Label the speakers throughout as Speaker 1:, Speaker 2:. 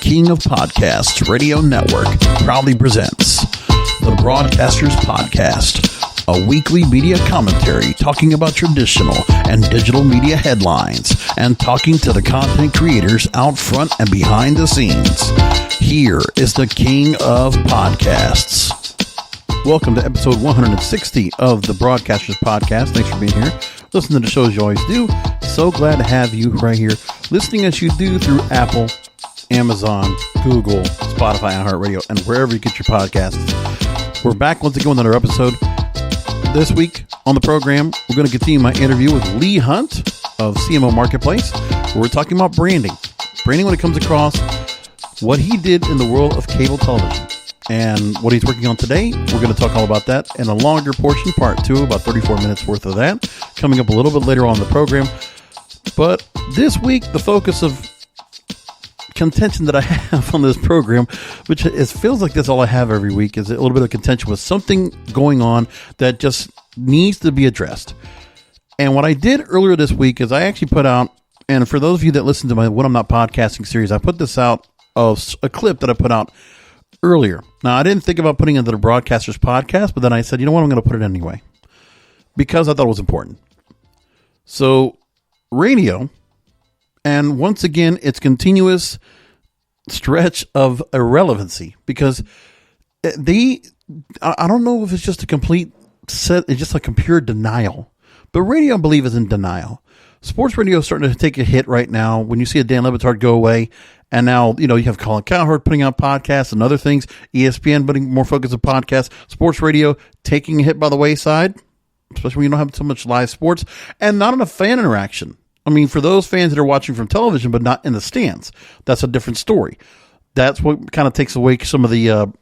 Speaker 1: King of Podcasts Radio Network proudly presents the Broadcasters Podcast, a weekly media commentary talking about traditional and digital media headlines and talking to the content creators out front and behind the scenes. Here is the King of Podcasts. Welcome to episode 160 of the Broadcasters Podcast. Thanks for being here. Listen to the show as you always do. So glad to have you right here listening as you do through Apple, Amazon, Google, Spotify, iHeartRadio, and wherever you get your podcasts. We're back once again with another episode. This week on the program, we're going to continue my interview with Lee Hunt of CMO Marketplace, where we're talking about branding. Branding when it comes across what he did in the world of cable television and what he's working on today. We're going to talk all about that in a longer portion, part two, about 34 minutes worth of that, coming up a little bit later on in the program. But this week, the focus of contention that I have on this program, which feels like that's all I have every week, is a little bit of contention with something going on that just needs to be addressed. And what I did earlier this week is I actually put out, and for those of you that listen to my When I'm Not Podcasting series, I put this out of a clip that I put out earlier. Now, I didn't think about putting it into the Broadcasters Podcast, but then I said, you know what, I'm going to put it anyway, because I thought it was important. So, radio, and once again, it's continuous stretch of irrelevancy, because I don't know if it's just a complete set, it's just like a pure denial, but radio, I believe, is in denial. Sports radio is starting to take a hit right now. When you see a Dan Le Batard go away, and now, you have Colin Cowherd putting out podcasts and other things, ESPN putting more focus on podcasts, sports radio taking a hit by the wayside, especially when you don't have so much live sports, and not enough fan interaction. I mean, for those fans that are watching from television but not in the stands, that's a different story. That's what kind of takes away some of the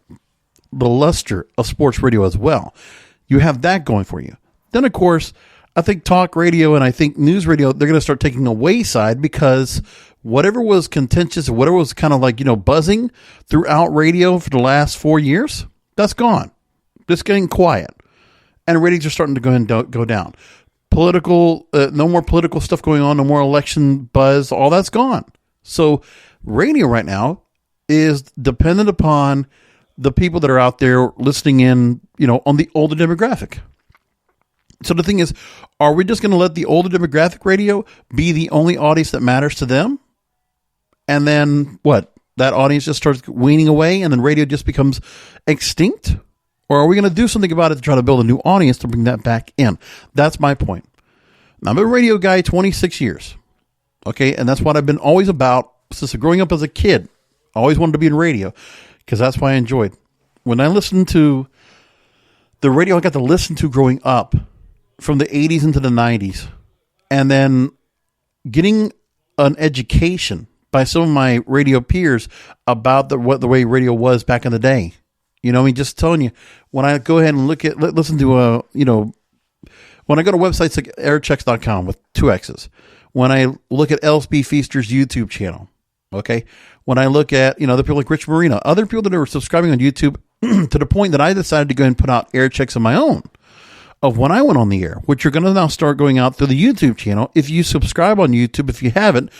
Speaker 1: luster of sports radio as well. You have that going for you. Then, of course, I think talk radio and I think news radio, they're going to start taking a wayside, because whatever was contentious or whatever was kind of like, buzzing throughout radio for the last 4 years, that's gone. Just getting quiet. And ratings are starting to go down. Political, no more political stuff going on, no more election buzz, all that's gone. So radio right now is dependent upon the people that are out there listening in, on the older demographic. So the thing is, are we just going to let the older demographic radio be the only audience that matters to them? And then what? That audience just starts waning away and then radio just becomes extinct? Or are we going to do something about it to try to build a new audience to bring that back in? That's my point. I'm a radio guy 26 years. Okay, and that's what I've been always about since growing up as a kid. I always wanted to be in radio because that's why I enjoyed. When I listened to the radio I got to listen to growing up from the 80s into the 90s, and then getting an education by some of my radio peers about the way radio was back in the day. Just telling you, when I go ahead and listen to when I go to websites like airchecks.com with 2 X's, when I look at LSB Feaster's YouTube channel, okay, when I look at, other people like Rich Marino, other people that are subscribing on YouTube, to the point that I decided to go and put out air checks of my own of when I went on the air, which you're going to now start going out through the YouTube channel. If you subscribe on YouTube, if you haven't,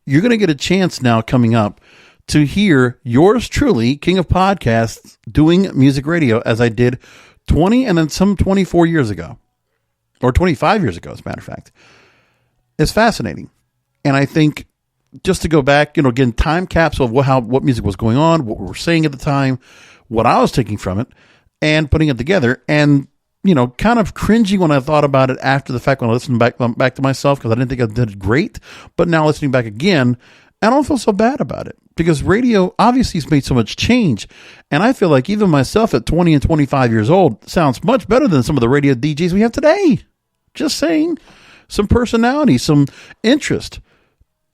Speaker 1: you're going to get a chance now coming up to hear yours truly, King of Podcasts, doing music radio as I did 20 and then some 24 years ago, or 25 years ago, as a matter of fact. It's fascinating. And I think just to go back, again, time capsule of what music was going on, what we were saying at the time, what I was taking from it, and putting it together, and, kind of cringing when I thought about it after the fact when I listened back to myself, because I didn't think I did it great. But now listening back again, I don't feel so bad about it, because radio obviously has made so much change. And I feel like even myself at 20 and 25 years old sounds much better than some of the radio DJs we have today. Just saying. Some personality, some interest.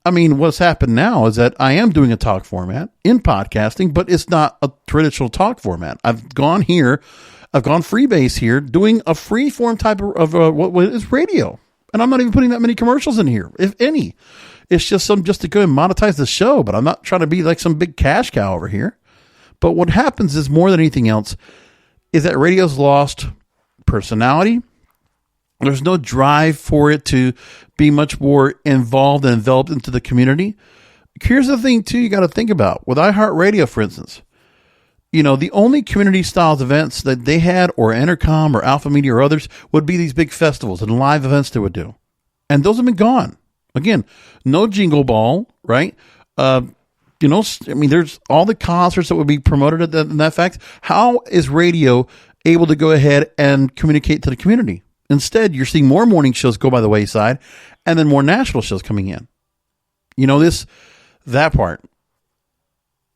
Speaker 1: I mean, what's happened now is that I am doing a talk format in podcasting, but it's not a traditional talk format. I've gone freebase here, doing a free form type of what is radio. And I'm not even putting that many commercials in here, if any. It's just to go and monetize the show, but I'm not trying to be like some big cash cow over here. But what happens is, more than anything else, is that radio's lost personality. There's no drive for it to be much more involved and enveloped into the community. Here's the thing, too, you got to think about. With iHeartRadio, for instance, the only community styles events that they had, or Entercom or Alpha Media or others, would be these big festivals and live events they would do. And those have been gone. Again, no Jingle Ball, right? There's all the concerts that would be promoted in that fact. How is radio able to go ahead and communicate to the community? Instead, you're seeing more morning shows go by the wayside and then more national shows coming in. That part.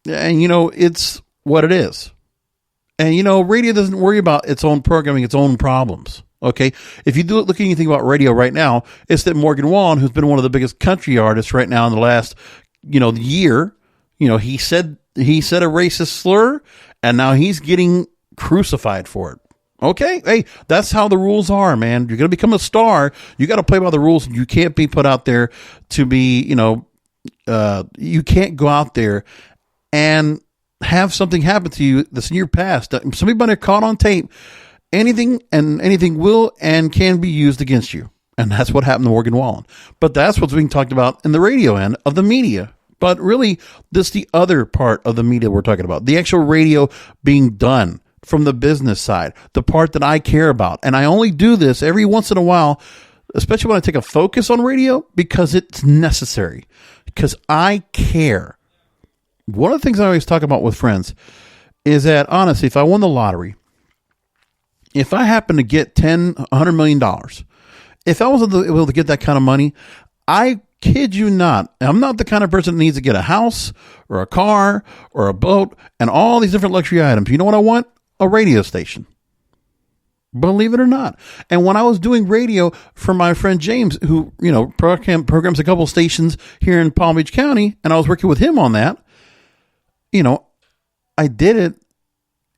Speaker 1: And, it's what it is. And, radio doesn't worry about its own programming, its own problems. Okay. If you look at anything about radio right now, it's that Morgan Wallen, who's been one of the biggest country artists right now in the last, year, he said a racist slur and now he's getting crucified for it. Okay. Hey, that's how the rules are, man. You're going to become a star. You got to play by the rules. You can't be put out there to be, you can't go out there and have something happen to you that's in your past. Somebody might have caught on tape. Anything will and can be used against you. And that's what happened to Morgan Wallen. But that's what's being talked about in the radio end of the media. But really, this is the other part of the media we're talking about. The actual radio being done from the business side. The part that I care about. And I only do this every once in a while, especially when I take a focus on radio, because it's necessary. Because I care. One of the things I always talk about with friends is that, honestly, if I won the lottery, if I happen to get $100 million, if I was able to get that kind of money, I kid you not, I'm not the kind of person that needs to get a house or a car or a boat and all these different luxury items. You know what I want? A radio station. Believe it or not. And when I was doing radio for my friend James, who, programs a couple stations here in Palm Beach County, and I was working with him on that, I did it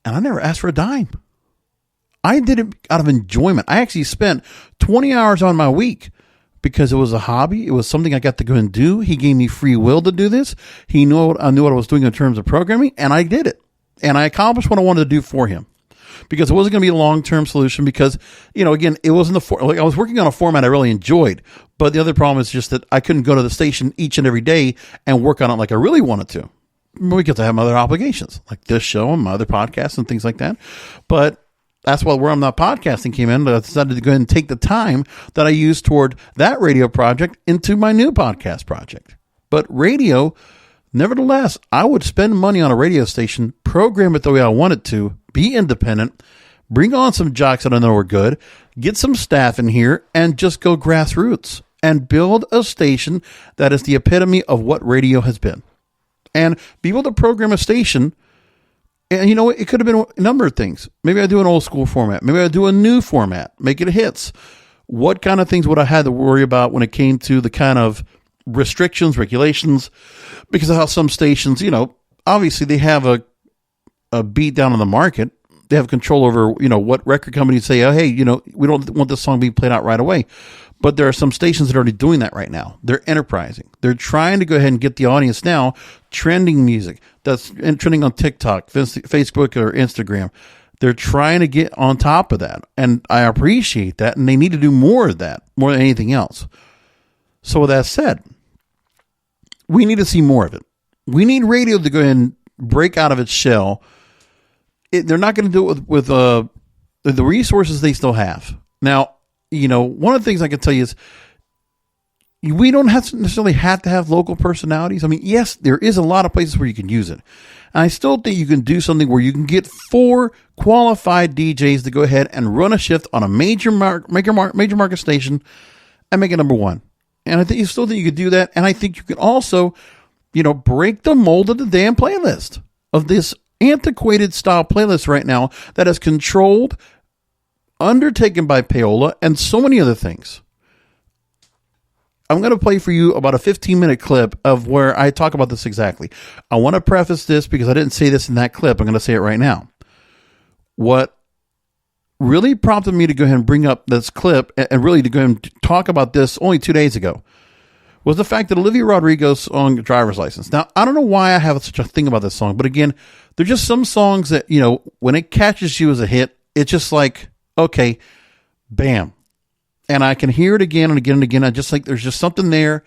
Speaker 1: and I never asked for a dime. I did it out of enjoyment. I actually spent 20 hours on my week because it was a hobby. It was something I got to go and do. He gave me free will to do this. I knew what I was doing in terms of programming, and I did it. And I accomplished what I wanted to do for him because it wasn't going to be a long-term solution because, again, it wasn't I was working on a format I really enjoyed. But the other problem is just that I couldn't go to the station each and every day and work on it like I really wanted to because I have other obligations like this show and my other podcasts and things like that. But that's where I'm not podcasting came in. But I decided to go ahead and take the time that I used toward that radio project into my new podcast project. But radio, nevertheless, I would spend money on a radio station, program it the way I wanted to, be independent, bring on some jocks that I know are good, get some staff in here, and just go grassroots and build a station that is the epitome of what radio has been. And be able to program a station. And it could have been a number of things. Maybe I do an old school format. Maybe I do a new format, make it hits. What kind of things would I have to worry about when it came to the kind of restrictions, regulations? Because of how some stations, obviously they have a beat down on the market. They have control over, what record companies say, oh, hey, we don't want this song being played out right away. But there are some stations that are already doing that right now. They're enterprising. They're trying to go ahead and get the audience now trending music that's trending on TikTok, Facebook, or Instagram. They're trying to get on top of that. And I appreciate that. And they need to do more of that, more than anything else. So with that said, we need to see more of it. We need radio to go ahead and break out of its shell. They're not going to do it with the resources they still have. Now, one of the things I can tell you is we don't necessarily have to have local personalities. I mean, yes, there is a lot of places where you can use it. And I still think you can do something where you can get 4 qualified DJs to go ahead and run a shift on a major market station and make it number 1. And I think you still think you could do that. And I think you could also, break the mold of the damn playlist of this antiquated style playlist right now that is controlled, undertaken by payola, and so many other things. I'm going to play for you about a 15-minute clip of where I talk about this exactly. I want to preface this because I didn't say this in that clip. I'm going to say it right now. What really prompted me to go ahead and bring up this clip and really to go ahead and talk about this only 2 days ago was the fact that Olivia Rodrigo's song Driver's License. Now, I don't know why I have such a thing about this song, but again, there's just some songs that, when it catches you as a hit, it's just like, okay, bam. And I can hear it again and again and again. I just think there's just something there.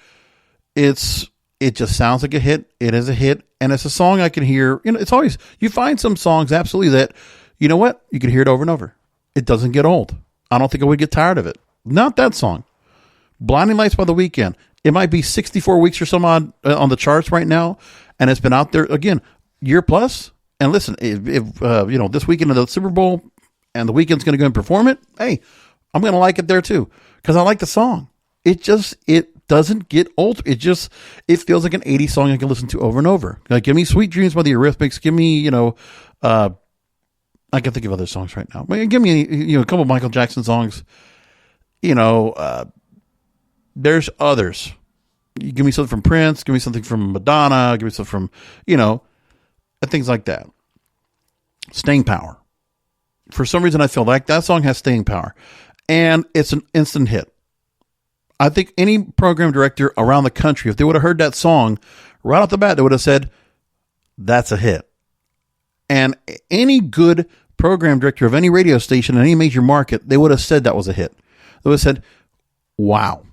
Speaker 1: It's It just sounds like a hit. It is a hit. And it's a song I can hear. It's always, you find some songs absolutely that, you know what? You can hear it over and over. It doesn't get old. I don't think I would get tired of it. Not that song. Blinding Lights by The Weeknd. It might be 64 weeks or some odd on the charts right now. And it's been out there, again, year plus. And listen, if this weekend of the Super Bowl and The Weeknd's going to go and perform it, hey, I'm going to like it there too. Because I like the song. It doesn't get old. It feels like an 80s song I can listen to over and over. Like, give me Sweet Dreams by the Eurythmics. Give me, I can think of other songs right now. Give me, a couple of Michael Jackson songs. There's others. You give me something from Prince. Give me something from Madonna. Give me something from, things like that. Staying power. For some reason, I feel like that song has staying power. And it's an instant hit. I think any program director around the country, if they would have heard that song right off the bat, they would have said, that's a hit. And any good program director of any radio station in any major market, they would have said that was a hit. They would have said, wow.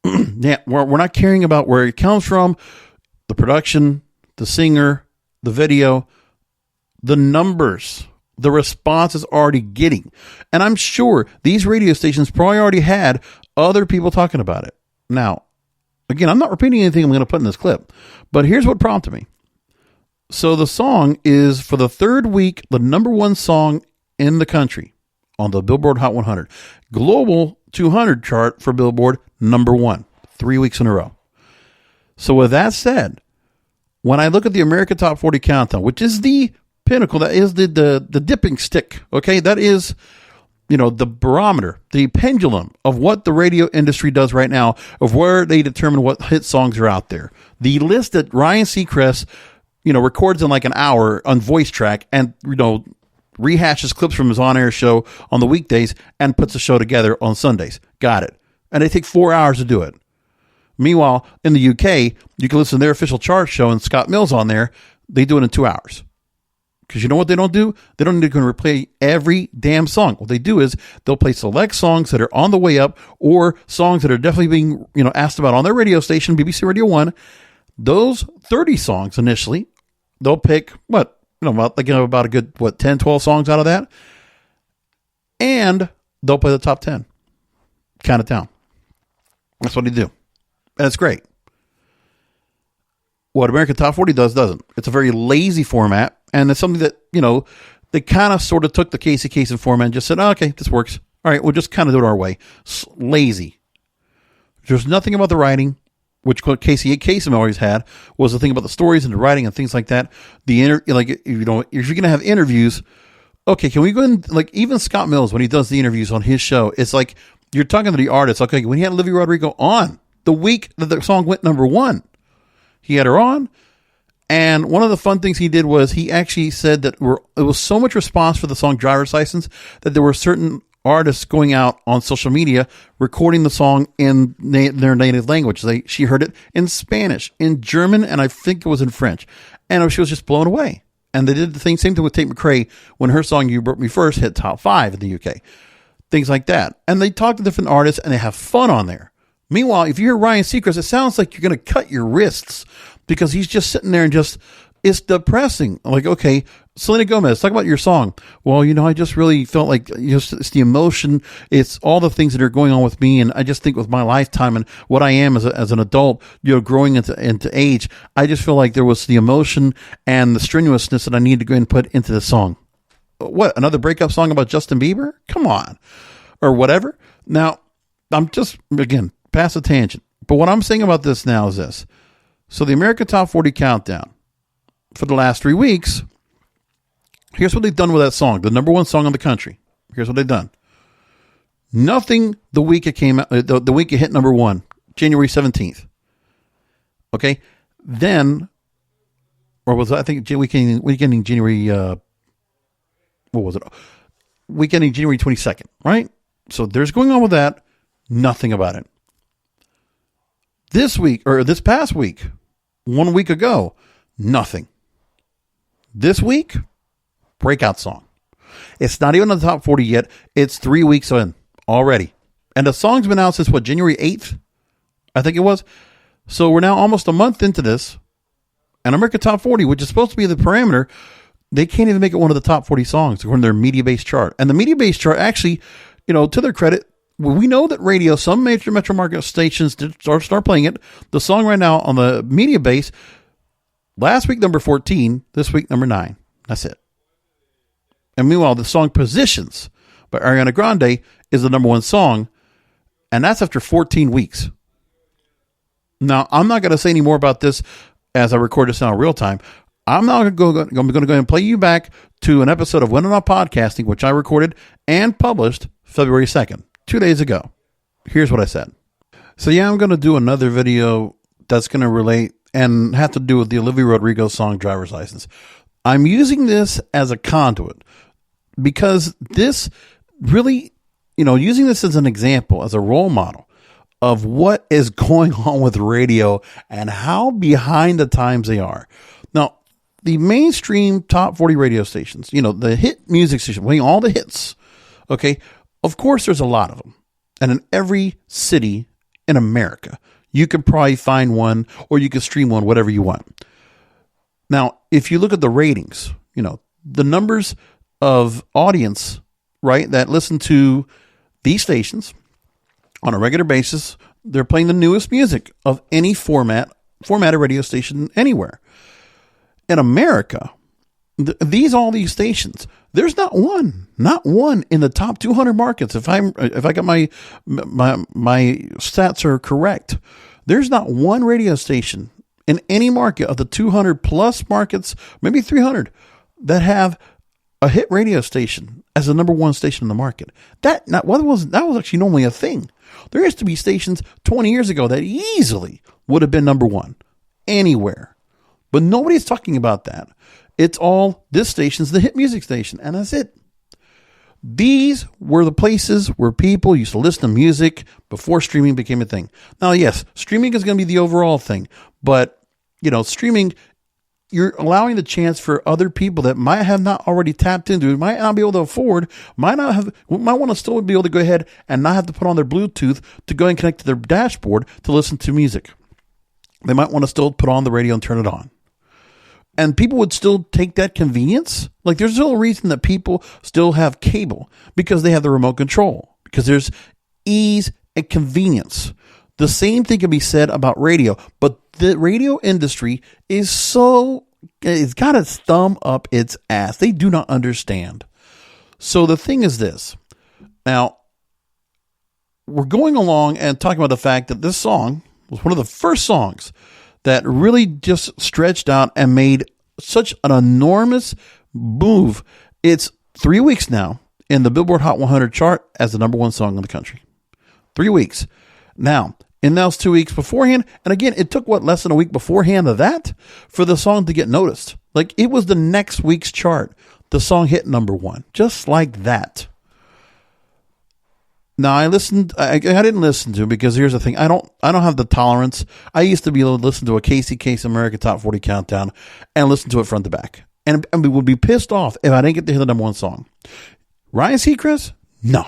Speaker 1: Yeah, we're not caring about where it comes from, the production, the singer, the video, the numbers, the response is already getting. And I'm sure these radio stations probably already had other people talking about it. Now, again, I'm not repeating anything I'm going to put in this clip, but here's what prompted me. So the song is, for the third week, the number one song in the country on the Billboard Hot 100. Global 200 chart for Billboard, number one, 3 weeks in a row. So with that said, when I look at the America Top 40 Countdown, which is the pinnacle, that is the dipping stick, okay? That is, the barometer, the pendulum of what the radio industry does right now, of where they determine what hit songs are out there. The list that Ryan Seacrest, records in like an hour on voice track and, rehashes clips from his on-air show on the weekdays and puts a show together on Sundays. Got it. And they take 4 hours to do it. Meanwhile, in the UK, you can listen to their official chart show and Scott Mills on there. They do it in 2 hours. Because you know what they don't do? They don't need to replay every damn song. What they do is they'll play select songs that are on the way up or songs that are definitely being, asked about on their radio station, BBC Radio 1. Those 30 songs initially, they'll pick about a good, 10, 12 songs out of that. And they'll play the top 10. Count it down. That's what they do. And it's great. What American Top 40 doesn't. It's a very lazy format. And it's something that, they kind of sort of took the Casey Kasem format and just said, okay, this works. All right, we'll just kind of do it our way. Lazy. There's nothing about the writing, which what Casey Kasem always had, was the thing about the stories and the writing and things like that. If you're going to have interviews, okay, can we go in, even Scott Mills, when he does the interviews on his show, it's like you're talking to the artist. Okay, when he had Olivia Rodrigo on the week that the song went number one, he had her on. And one of the fun things he did was he actually said that it was so much response for the song Driver's License that there were certain artists going out on social media recording the song in their native language. She heard it in Spanish, in German, and I think it was in French. And she was just blown away. And they did the same thing with Tate McRae when her song You Broke Me First hit top 5 in the UK. Things like that. And they talk to different artists and they have fun on there. Meanwhile, if you hear Ryan Seacrest, it sounds like you're going to cut your wrists because he's just sitting there and it's depressing. Like, okay, Selena Gomez, talk about your song. Well, I just really felt like it's the emotion. It's all the things that are going on with me. And I just think with my lifetime and what I am as an adult, growing into age, I just feel like there was the emotion and the strenuousness that I need to go and put into the song. What, another breakup song about Justin Bieber? Come on. Or whatever. Now, I'm just, again, past a tangent. But what I'm saying about this now is this. So the America Top 40 Countdown for the last 3 weeks, here's what they've done with that song, the number one song in the country. Here's what they've done. Nothing the week it came out, the week it hit number one, January 17th. Okay. Then, or was it, I think weekending January, what was it? Weekending January 22nd, right? So there's going on with that. Nothing about it. This week, or this past week, 1 week ago, nothing. This week, breakout song. It's not even on the top 40 yet. It's 3 weeks in already. And the song's been out since January 8th? I think it was. So we're now almost a month into this, and America Top 40, which is supposed to be the parameter, they can't even make it one of the top 40 songs according to their media-based chart. And the media-based chart actually, to their credit, we know that radio, some major metro market stations did start playing it. The song right now on the media base, last week number 14, this week number 9. That's it. And meanwhile, the song Positions by Ariana Grande is the number one song, and that's after 14 weeks. Now, I'm not going to say any more about this as I record this now in real time. I'm going to go ahead and play you back to an episode of When Not Podcasting, which I recorded and published February 2nd, 2 days ago. Here's what I said. So yeah, I'm going to do another video that's going to relate and have to do with the Olivia Rodrigo song Driver's License. I'm using this as a conduit because this really, using this as an example, as a role model of what is going on with radio and how behind the times they are. Now, the mainstream top 40 radio stations, the hit music station, playing all the hits, okay, of course there's a lot of them. And in every city in America, you can probably find one or you can stream one, whatever you want. Now, if you look at the ratings, the numbers of audience, right, that listen to these stations on a regular basis, they're playing the newest music of any formatted radio station anywhere. In America, all these stations, there's not one in the top 200 markets. If I got my stats are correct, there's not one radio station in any market of the 200 plus markets, maybe 300, that have a hit radio station as the number one station in the market. That was actually normally a thing. There used to be stations 20 years ago that easily would have been number one anywhere. But nobody's talking about that. It's all, this station's the hit music station, and that's it. These were the places where people used to listen to music before streaming became a thing. Now, yes, streaming is going to be the overall thing, but, streaming, you're allowing the chance for other people that might have not already tapped into, might not be able to afford, might want to still be able to go ahead and not have to put on their Bluetooth to go and connect to their dashboard to listen to music. They might want to still put on the radio and turn it on. And people would still take that convenience. Like, there's still a reason that people still have cable, because they have the remote control, because there's ease and convenience. The same thing can be said about radio, but the radio industry it's got its thumb up its ass. They do not understand. So the thing is this. Now, we're going along and talking about the fact that this song was one of the first songs that really just stretched out and made such an enormous move. It's 3 weeks now in the Billboard Hot 100 chart as the number one song in the country. 3 weeks. Now, in those 2 weeks beforehand, and again, it took less than a week beforehand of that for the song to get noticed. Like, it was the next week's chart. The song hit number one, just like that. Now, I didn't listen to it because here's the thing. I don't have the tolerance. I used to be able to listen to a Casey Kasem America Top 40 Countdown and listen to it front to back. And we would be pissed off if I didn't get to hear the number one song. Ryan Seacrest? No.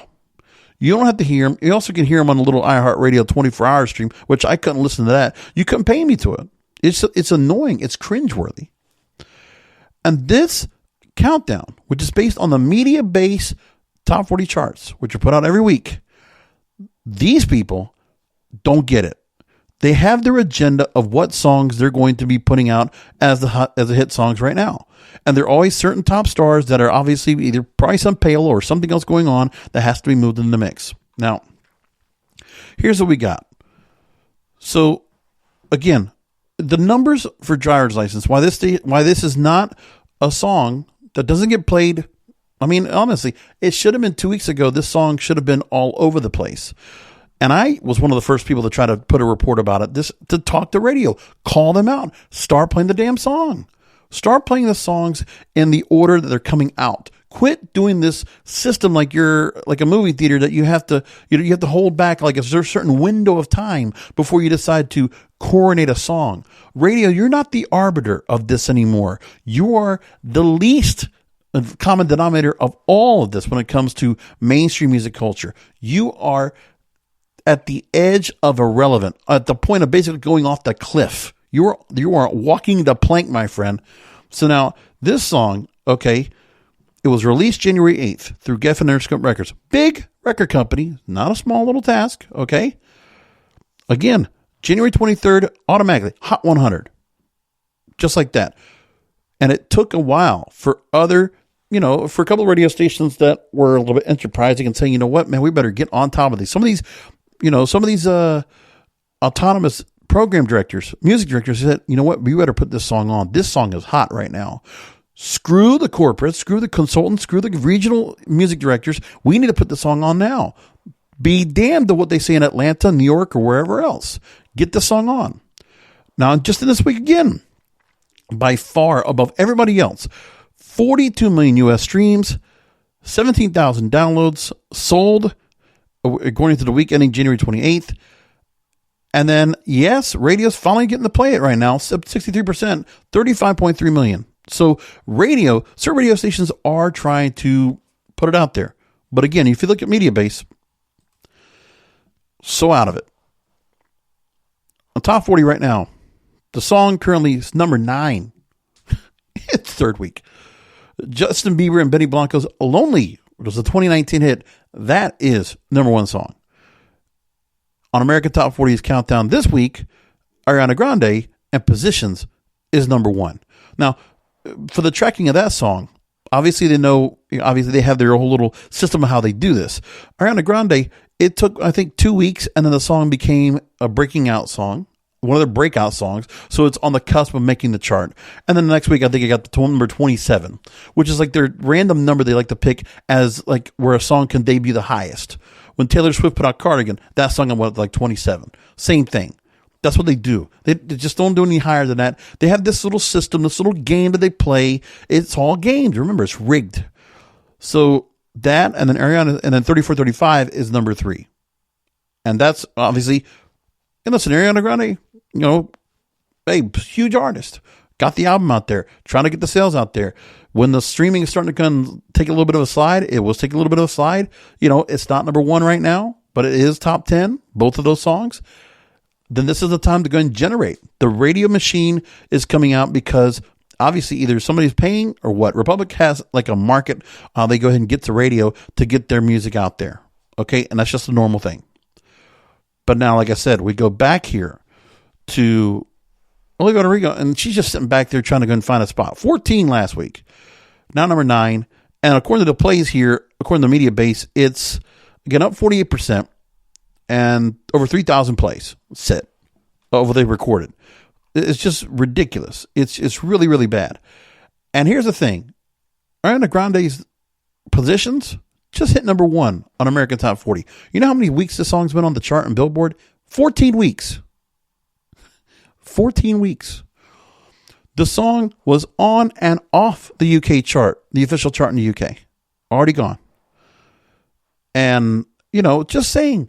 Speaker 1: You don't have to hear him. You also can hear him on the little iHeartRadio 24-hour stream, which I couldn't listen to that. You couldn't pay me to it. It's annoying. It's cringeworthy. And this countdown, which is based on the media-based Top 40 charts, which are put out every week, these people don't get it. They have their agenda of what songs they're going to be putting out as the hit songs right now. And there are always certain top stars that are obviously either probably some pale or something else going on that has to be moved in the mix. Now, here's what we got. So, again, the numbers for Driver's License, why this is not a song that doesn't get played. I mean, honestly, it should have been 2 weeks ago. This song should have been all over the place. And I was one of the first people to try to put a report about it, to talk to radio, call them out, start playing the damn song. Start playing the songs in the order that they're coming out. Quit doing this system like you're like a movie theater that you have to hold back like a certain window of time before you decide to coronate a song. Radio, you're not the arbiter of this anymore. You are the least common denominator of all of this when it comes to mainstream music culture. You are at the edge of irrelevant, at the point of basically going off the cliff. You are walking the plank, my friend. So now this song, okay, it was released January 8th through Geffen Interscope Records. Big record company, not a small little task, okay? Again, January 23rd, automatically, Hot 100. Just like that. And it took a while for other, for a couple of radio stations that were a little bit enterprising and saying, you know what, man, we better get on top of these. Some of these autonomous program directors, music directors said, you know what, we better put this song on. This song is hot right now. Screw the corporates, screw the consultants, screw the regional music directors. We need to put the song on now. Be damned to what they say in Atlanta, New York, or wherever else. Get the song on. Now, just in this week again, by far above everybody else, 42 million U.S. streams, 17,000 downloads sold, according to the week ending January 28th. And then, yes, radio's finally getting to play it right now, 63%, 35.3 million. So certain radio stations are trying to put it out there. But again, if you look at media base, so out of it. On top 40 right now, the song currently is number 9. It's third week. Justin Bieber and Benny Blanco's Lonely, which was a 2019 hit. That is number 1 song. On American Top 40's countdown this week, Ariana Grande and Positions is number 1. Now, for the tracking of that song, obviously they have their whole little system of how they do this. Ariana Grande, it took, I think, 2 weeks, and then the song became a breaking out song, one of their breakout songs, so it's on the cusp of making the chart. And then the next week, I think it got the number 27, which is like their random number they like to pick as like where a song can debut the highest. When Taylor Swift put out Cardigan, that song went like 27. Same thing. That's what they do. They just don't do any higher than that. They have this little system, this little game that they play. It's all games. Remember, it's rigged. So that, and then Ariana, and then 3435 is number 3. And that's obviously, listen, Ariana Grande, hey, huge artist. Got the album out there, trying to get the sales out there. When the streaming is starting to kind of take a little bit of a slide, it was taking a little bit of a slide. It's not number 1 right now, but it is top 10, both of those songs. Then this is the time to go and generate. The radio machine is coming out because obviously either somebody's paying or what. Republic has like a market. They go ahead and get to radio to get their music out there. Okay. And that's just a normal thing. But now, like I said, we go back here to Olivia Rodrigo, and she's just sitting back there trying to go and find a spot. 14 last week. Now number 9. And according to the plays here, according to the media base, it's again up 48%. And over 3,000 plays set of what they recorded. It's just ridiculous. It's really, really bad. And here's the thing. Ariana Grande's Positions just hit number 1 on American Top 40. You know how many weeks this song's been on the chart and Billboard? 14 weeks. 14 weeks. The song was on and off the UK chart, the official chart in the UK. Already gone. And, just saying,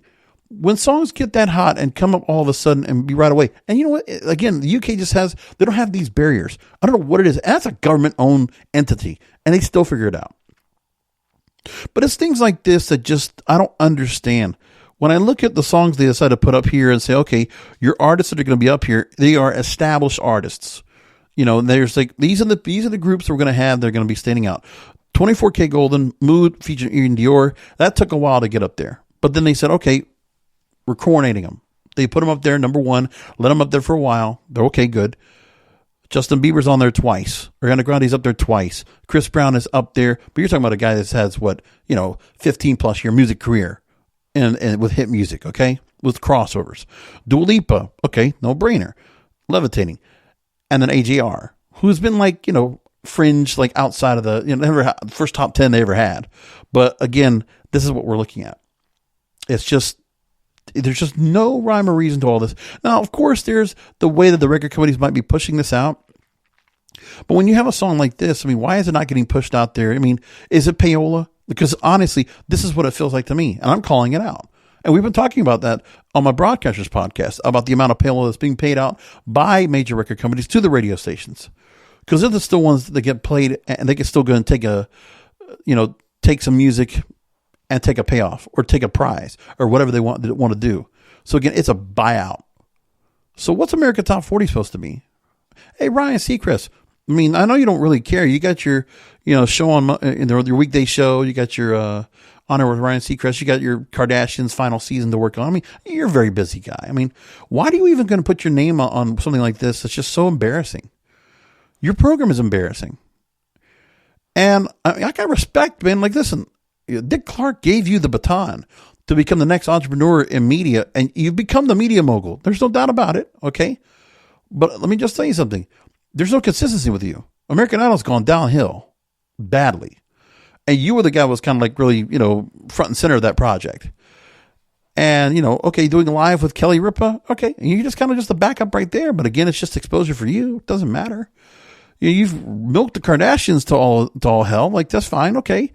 Speaker 1: when songs get that hot and come up all of a sudden and be right away, and you know what? Again, the UK they don't have these barriers. I don't know what it is. That's a government-owned entity, and they still figure it out. But it's things like this that just, I don't understand. When I look at the songs they decide to put up here and say, okay, your artists that are going to be up here, they are established artists. There's like, these are the groups we're going to have. They're going to be standing out. 24K Golden, Mood featuring Ian Dior. That took a while to get up there. But then they said, okay, we're coronating them. They put them up there, number 1, let them up there for a while. They're okay, good. Justin Bieber's on there twice. Ariana Grande's up there twice. Chris Brown is up there. But you're talking about a guy that has 15 plus year music career and with hit music, okay? With crossovers. Dua Lipa, okay, no brainer. Levitating. And then AJR, who's been like, fringe, like outside of the, first top 10 they ever had. But again, this is what we're looking at. It's just, there's just no rhyme or reason to all this. Now, of course, there's the way that the record companies might be pushing this out. But when you have a song like this, why is it not getting pushed out there? Is it payola? Because honestly, this is what it feels like to me, and I'm calling it out. And we've been talking about that on my Broadcasters podcast, about the amount of payola that's being paid out by major record companies to the radio stations. Because they're still ones that get played, and they can still go and take take some music and take a payoff or take a prize or whatever they want to do. So again, it's a buyout. So what's America Top 40 supposed to be? Hey, Ryan Seacrest. I mean, I know you don't really care. You got your, show on your weekday show. You got your Honor with Ryan Seacrest. You got your Kardashians final season to work on. I mean, you're a very busy guy. I mean, why do you even going to put your name on something like this? It's just so embarrassing. Your program is embarrassing. And I got respect, man. Like, listen, Dick Clark gave you the baton to become the next entrepreneur in media, and you've become the media mogul. There's no doubt about it, okay? But let me just tell you something. There's no consistency with you. American Idol's gone downhill badly. And you were the guy who was kind of like really, front and center of that project. And, okay, doing live with Kelly Ripa, okay, and you're just kind of just the backup right there. But again, it's just exposure for you. It doesn't matter. You've milked the Kardashians to all hell. Like, that's fine, okay.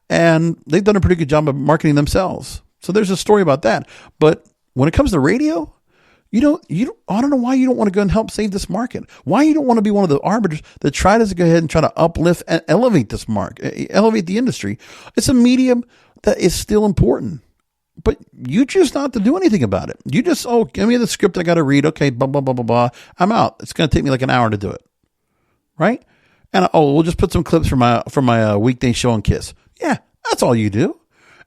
Speaker 1: And they've done a pretty good job of marketing themselves. So there's a story about that. But when it comes to radio, I don't know why you don't want to go and help save this market. Why you don't want to be one of the arbiters that try to go ahead and try to uplift and elevate this market, elevate the industry. It's a medium that is still important, but you choose not to do anything about it. You just, give me the script I got to read. Okay, blah, blah, blah, blah, blah. I'm out. It's going to take me like an hour to do it. Right? And we'll just put some clips from my weekday show on Kiss. Yeah, that's all you do.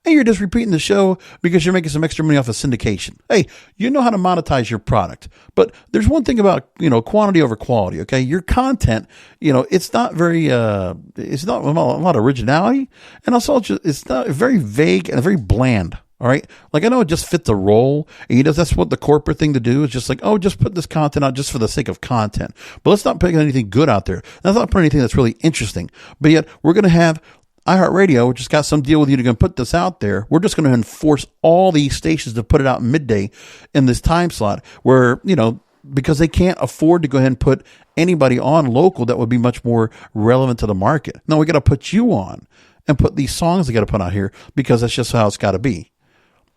Speaker 1: And you're just repeating the show because you're making some extra money off of syndication. Hey, you know how to monetize your product. But there's one thing about, quantity over quality, okay? Your content, it's not very, it's not a lot of originality. And also, it's not very vague and very bland, all right? Like, I know it just fits the role. And that's what the corporate thing to do is just like, just put this content out just for the sake of content. But let's not put anything good out there. Let's not put anything that's really interesting. But yet, we're going to have iHeartRadio, which has got some deal with you to go and put this out there. We're just going to enforce all these stations to put it out midday in this time slot where, because they can't afford to go ahead and put anybody on local that would be much more relevant to the market. No, we got to put you on and put these songs they got to put out here because that's just how it's got to be.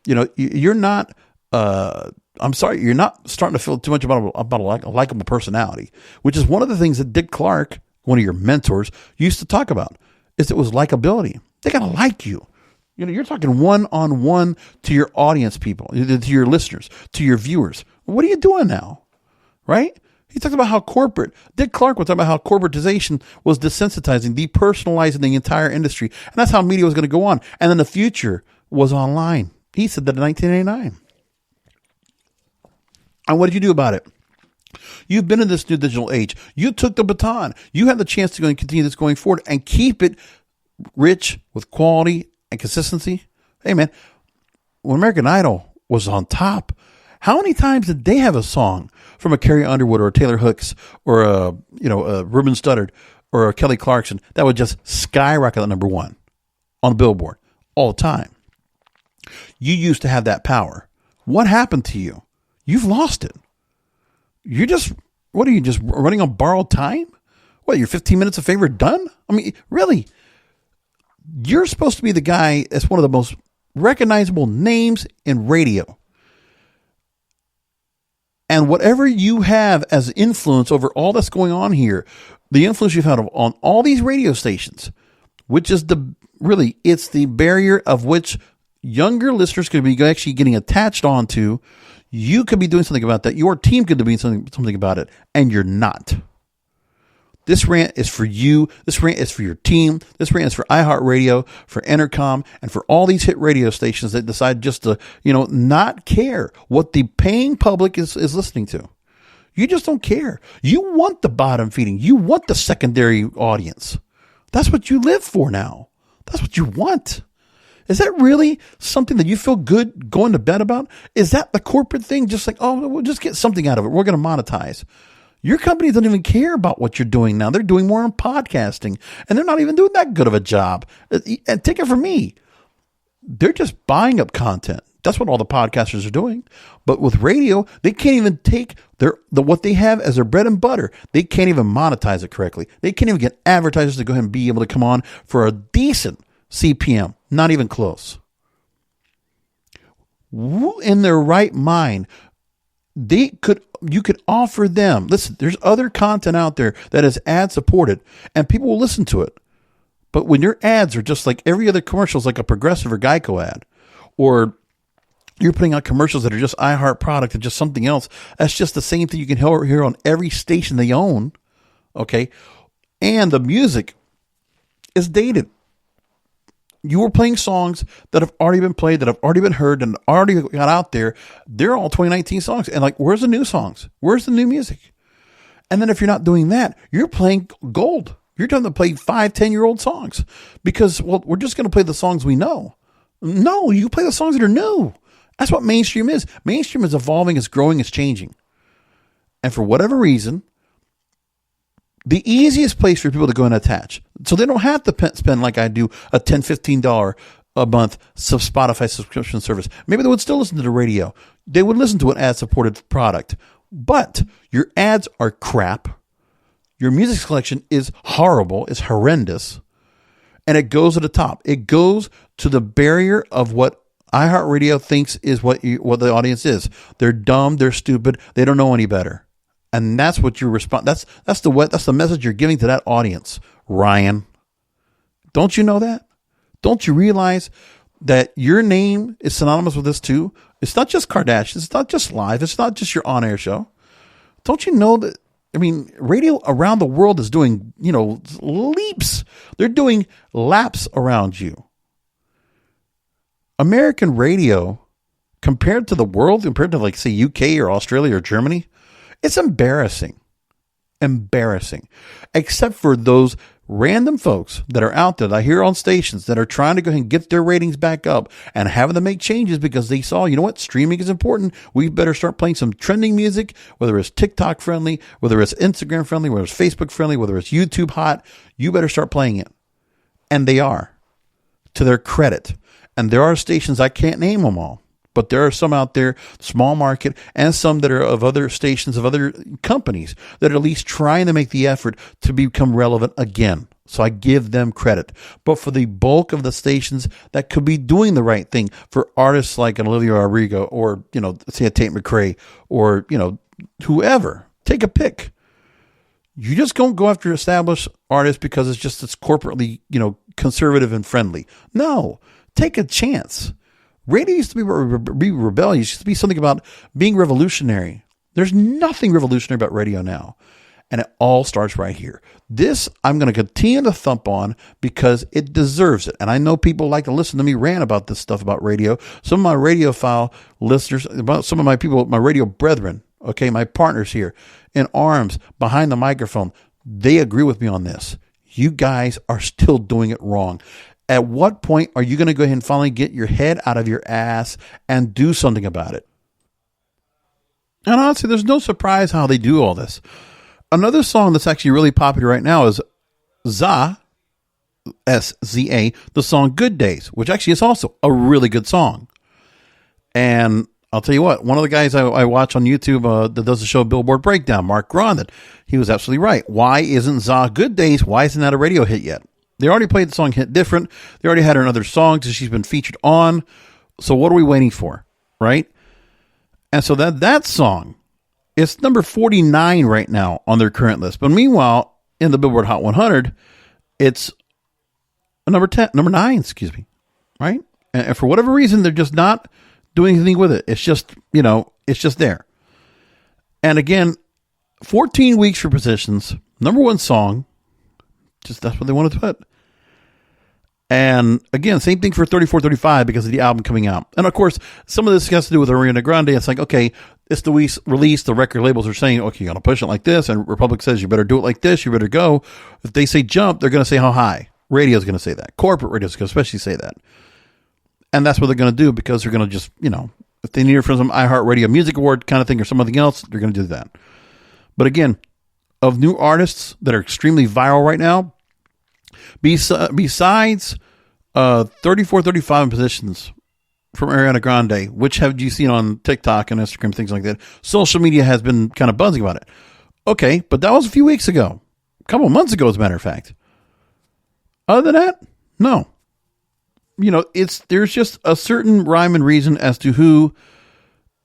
Speaker 1: You're not, I'm sorry, you're not starting to feel too much about a likable personality, which is one of the things that Dick Clark, one of your mentors, used to talk about. Is it was likability. They got to like you. You're talking one-on-one to your audience people, to your listeners, to your viewers. What are you doing now? Right? He talks about how Dick Clark was talking about how corporatization was desensitizing, depersonalizing the entire industry. And that's how media was going to go on. And then the future was online. He said that in 1989. And what did you do about it? You've been in this new digital age. You took the baton. You have the chance to go and continue this going forward and keep it rich with quality and consistency. Hey, man, when American Idol was on top, how many times did they have a song from a Carrie Underwood or a Taylor Hooks or a Ruben Studdard or a Kelly Clarkson that would just skyrocket at number one on a Billboard all the time? You used to have that power. What happened to you? You've lost it. What are you, just running on borrowed time? What, your 15 minutes of favor done? I mean, really? You're supposed to be the guy that's one of the most recognizable names in radio. And whatever you have as influence over all that's going on here, the influence you've had on all these radio stations, which is it's the barrier of which younger listeners could be actually getting attached onto. You could be doing something about that. Your team could be doing something about it, and you're not. This rant is for you. This rant is for your team. This rant is for iHeartRadio, for Entercom, and for all these hit radio stations that decide just to, not care what the paying public is listening to. You just don't care. You want the bottom feeding. You want the secondary audience. That's what you live for now. That's what you want. Is that really something that you feel good going to bed about? Is that the corporate thing? Just like, we'll just get something out of it. We're going to monetize. Your company doesn't even care about what you're doing now. They're doing more on podcasting, and they're not even doing that good of a job. And take it from me. They're just buying up content. That's what all the podcasters are doing. But with radio, they can't even take what they have as their bread and butter. They can't even monetize it correctly. They can't even get advertisers to go ahead and be able to come on for a decent CPM. Not even close. In their right mind, you could offer them, listen, there's other content out there that is ad supported and people will listen to it. But when your ads are just like every other commercial is like a Progressive or Geico ad, or you're putting out commercials that are just iHeart product and just something else, that's just the same thing you can hear on every station they own. Okay. And the music is dated. You were playing songs that have already been played, that have already been heard, and already got out there. They're all 2019 songs. And like, where's the new songs? Where's the new music? And then if you're not doing that, you're playing gold. You're trying to play 5-10-year-old songs because, well, we're just going to play the songs we know. No, you play the songs that are new. That's what mainstream is. Mainstream is evolving, it's growing, it's changing. And for whatever reason, the easiest place for people to go and attach, so they don't have to spend like I do a $10, $15 a month Spotify subscription service. Maybe they would still listen to the radio. They would listen to an ad-supported product. But your ads are crap. Your music selection is horrible. It's horrendous. And it goes to the top. It goes to the barrier of what iHeartRadio thinks is what the audience is. They're dumb. They're stupid. They don't know any better. And that's what you respond. That's the message you're giving to that audience, Ryan. Don't you know that? Don't you realize that your name is synonymous with this too? It's not just Kardashians. It's not just live. It's not just your on-air show. Don't you know that? I mean, radio around the world is doing, leaps. They're doing laps around you. American radio, compared to the world, compared to like, say, UK or Australia or Germany, it's embarrassing. Embarrassing. Except for those random folks that are out there that I hear on stations that are trying to go ahead and get their ratings back up and having to make changes because they saw, you know what, streaming is important. We better start playing some trending music, whether it's TikTok friendly, whether it's Instagram friendly, whether it's Facebook friendly, whether it's YouTube hot. You better start playing it. And they are, to their credit. And there are stations, I can't name them all, but there are some out there, small market, and some that are of other stations, of other companies that are at least trying to make the effort to become relevant again. So I give them credit. But for the bulk of the stations that could be doing the right thing for artists like an Olivia Rodrigo or, say a Tate McRae or, whoever, take a pick. You just don't go after established artists because it's corporately, conservative and friendly. No, take a chance. Radio used to be rebellious. It used to be something about being revolutionary. There's nothing revolutionary about radio now. And it all starts right here. This I'm going to continue to thump on because it deserves it. And I know people like to listen to me rant about this stuff about radio. Some of my radiophile listeners, some of my people, my radio brethren, okay, my partners here in arms, behind the microphone, they agree with me on this. You guys are still doing it wrong. At what point are you going to go ahead and finally get your head out of your ass and do something about it? And honestly, there's no surprise how they do all this. Another song that's actually really popular right now is SZA, S-Z-A, the song Good Days, which actually is also a really good song. And I'll tell you what, one of the guys I watch on YouTube that does the show Billboard Breakdown, Mark Grondin, he was absolutely right. Why isn't SZA Good Days? Why isn't that a radio hit yet? They already played the song Hit Different. They already had her in other songs that she's been featured on. So what are we waiting for, right? And so that song, it's number 49 right now on their current list. But meanwhile, in the Billboard Hot 100, it's number 9, right? And for whatever reason, they're just not doing anything with it. It's just, it's just there. And again, 14 weeks for positions, number 1 song. Just that's what they wanted to put. And again, same thing for 3435 because of the album coming out. And of course, some of this has to do with Ariana Grande. It's like, okay, it's the release. The record labels are saying, okay, you got to push it like this. And Republic says, you better do it like this. You better go. If they say jump, they're going to say how high. Radio's going to say that. Corporate radio's going to especially say that. And that's what they're going to do because they're going to just, if they need it from some iHeartRadio Music Award kind of thing or something else, they're going to do that. But again, of new artists that are extremely viral right now, besides 3435 positions from Ariana Grande, which have you seen on TikTok and Instagram, things like that, social media has been kind of buzzing about it. Okay, but that was a few weeks ago. A couple of months ago, as a matter of fact. Other than that, no. There's just a certain rhyme and reason as to who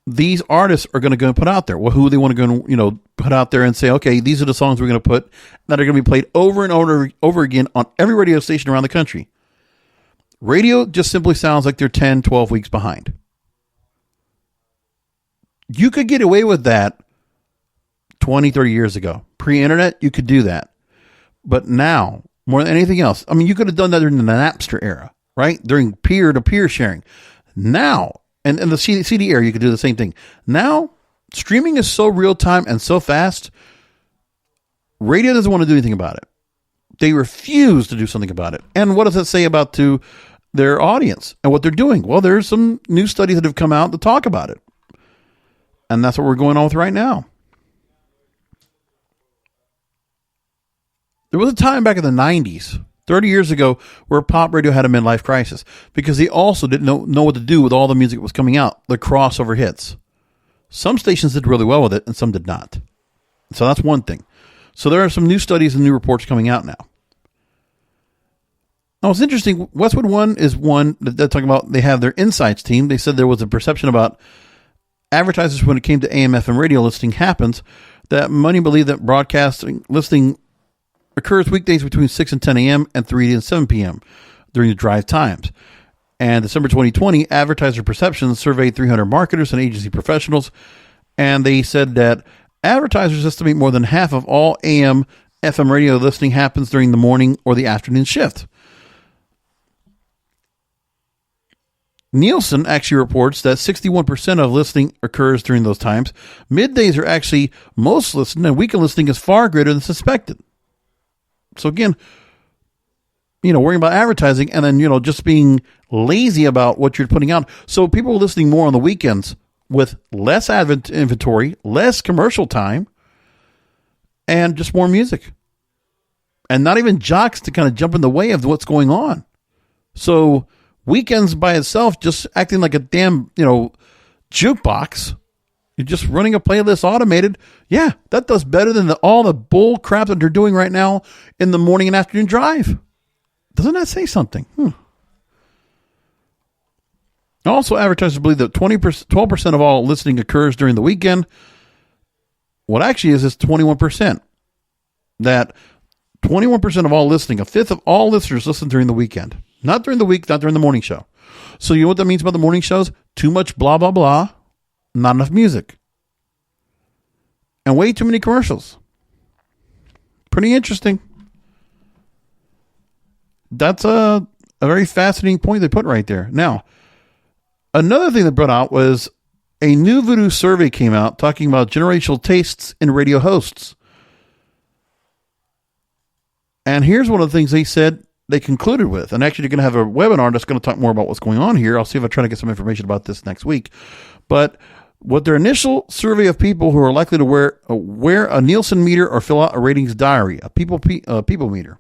Speaker 1: these artists are going to go put out there. Well, who they want to go, put out there and say, okay, these are the songs we're going to put that are going to be played over and over again on every radio station around the country. Radio just simply sounds like they're 10, 12 weeks behind. You could get away with that 20, 30 years ago. Pre-internet, you could do that. But now, more than anything else, I mean, you could have done that during the Napster era, right? During peer-to-peer sharing. Now, and the CD era, you could do the same thing. Now, streaming is so real-time and so fast, radio doesn't want to do anything about it. They refuse to do something about it. And what does that say about to their audience and what they're doing? Well, there's some new studies that have come out to talk about it. And that's what we're going on with right now. There was a time back in the 90s, 30 years ago, where pop radio had a midlife crisis because they also didn't know what to do with all the music that was coming out, the crossover hits. Some stations did really well with it and some did not. So that's one thing. So there are some new studies and new reports coming out now. Now, it's interesting. Westwood One is one that they're talking about. They have their insights team. They said there was a perception about advertisers when it came to AM, FM radio listening happens, that many believe that broadcasting listening occurs weekdays between 6 and 10 a.m. and 3 and 7 p.m. during the drive times. And December 2020, Advertiser Perceptions surveyed 300 marketers and agency professionals, and they said that advertisers estimate more than half of all AM, FM radio listening happens during the morning or the afternoon shift. Nielsen actually reports that 61% of listening occurs during those times. Middays are actually most listened, and weekend listening is far greater than suspected. So again, worrying about advertising and then, just being lazy about what you're putting out. So people are listening more on the weekends with less inventory, less commercial time, and just more music. And not even jocks to kind of jump in the way of what's going on. So weekends by itself just acting like a damn, jukebox. You're just running a playlist automated. Yeah, that does better than all the bull crap that they're doing right now in the morning and afternoon drive. Doesn't that say something? Also, advertisers believe that 12% of all listening occurs during the weekend. What actually is 21%. That 21% of all listening, a fifth of all listeners listen during the weekend. Not during the week, not during the morning show. So you know what that means about the morning shows? Too much blah, blah, blah. Not enough music. And way too many commercials. Pretty interesting. That's a very fascinating point they put right there. Now, another thing they brought out was a new Voodoo survey came out talking about generational tastes in radio hosts. And here's one of the things they said they concluded with. And actually, they're going to have a webinar that's going to talk more about what's going on here. I'll see if I try to get some information about this next week. But what their initial survey of people who are likely to wear a Nielsen meter or fill out a ratings diary, a people meter.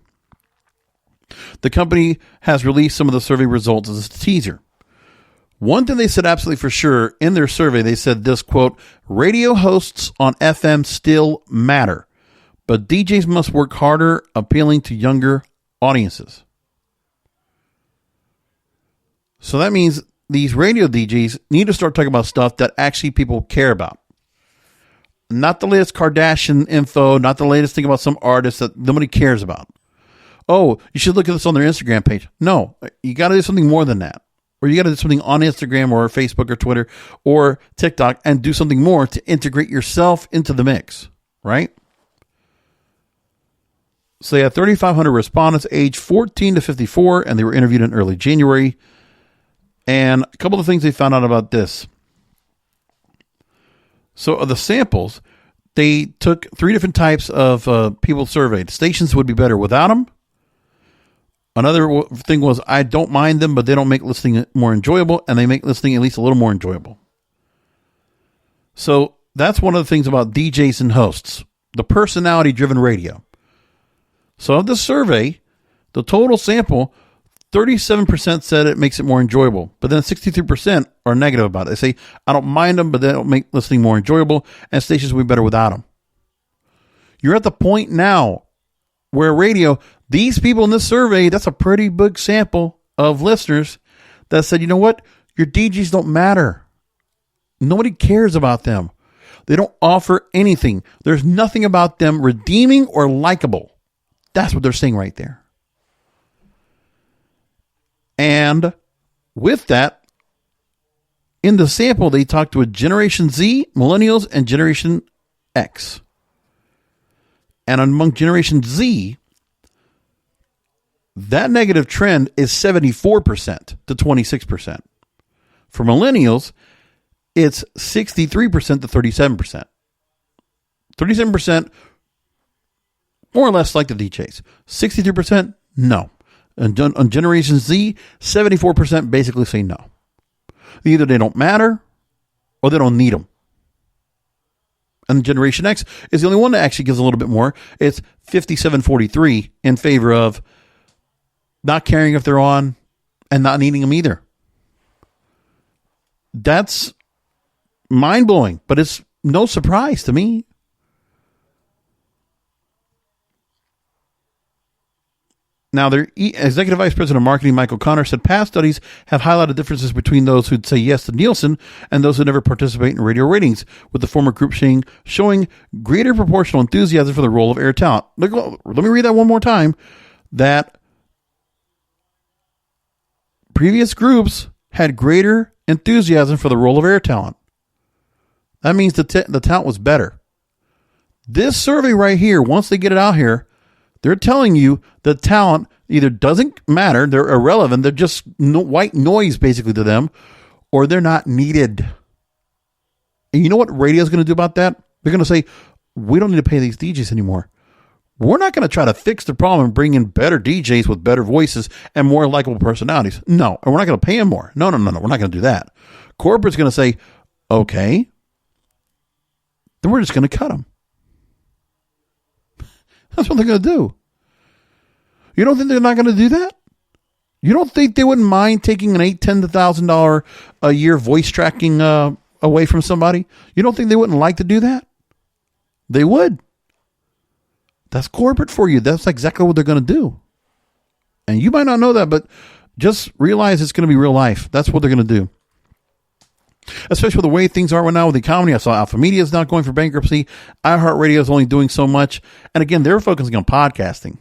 Speaker 1: The company has released some of the survey results as a teaser. One thing they said absolutely for sure in their survey, they said this, quote, radio hosts on FM still matter, but DJs must work harder appealing to younger audiences. So that means these radio DJs need to start talking about stuff that actually people care about. Not the latest Kardashian info, not the latest thing about some artist that nobody cares about. Oh, you should look at this on their Instagram page. No, you got to do something more than that. Or you got to do something on Instagram or Facebook or Twitter or TikTok and do something more to integrate yourself into the mix, right? So they had 3,500 respondents aged 14 to 54, and they were interviewed in early January. And a couple of things they found out about this. So of the samples, they took 3 different types of people surveyed. Stations would be better without them. Another thing was, I don't mind them, but they don't make listening more enjoyable, and they make listening at least a little more enjoyable. So that's one of the things about DJs and hosts, the personality-driven radio. So of the survey, the total sample, 37% said it makes it more enjoyable, but then 63% are negative about it. They say, I don't mind them, but they don't make listening more enjoyable, and stations will be better without them. You're at the point now where radio, these people in this survey, that's a pretty big sample of listeners that said, you know what? Your DJs don't matter. Nobody cares about them. They don't offer anything. There's nothing about them redeeming or likable. That's what they're saying right there. And with that, in the sample, they talked to a Generation Z, Millennials, and Generation X. And among Generation Z, that negative trend is 74% to 26%. For Millennials, it's 63% to 37%. 37% more or less like the DJs. 63% no. And on Generation Z, 74% basically say no. Either they don't matter or they don't need them. And Generation X is the only one that actually gives a little bit more. It's 57-43 in favor of not caring if they're on and not needing them either. That's mind-blowing, but it's no surprise to me. Now, their Executive Vice President of Marketing, Michael Connor, said past studies have highlighted differences between those who'd say yes to Nielsen and those who never participate in radio ratings, with the former group showing greater proportional enthusiasm for the role of air talent. Let me read that one more time. That previous groups had greater enthusiasm for the role of air talent. That means the talent was better. This survey right here, once they get it out here, they're telling you the talent either doesn't matter, they're irrelevant, they're just white noise basically to them, or they're not needed. And you know what radio is going to do about that? They're going to say, we don't need to pay these DJs anymore. We're not going to try to fix the problem and bring in better DJs with better voices and more likable personalities. No, and we're not going to pay them more. No, we're not going to do that. Corporate's going to say, okay, then we're just going to cut them. That's what they're going to do. You don't think they're not going to do that? You don't think they wouldn't mind taking an $8,000 a year voice tracking away from somebody? You don't think they wouldn't like to do that? They would. That's corporate for you. That's exactly what they're going to do. And you might not know that, but just realize it's going to be real life. That's what they're going to do. Especially with the way things are right now with the economy. I saw Alpha Media is not going for bankruptcy. iHeartRadio is only doing so much. And again, they're focusing on podcasting,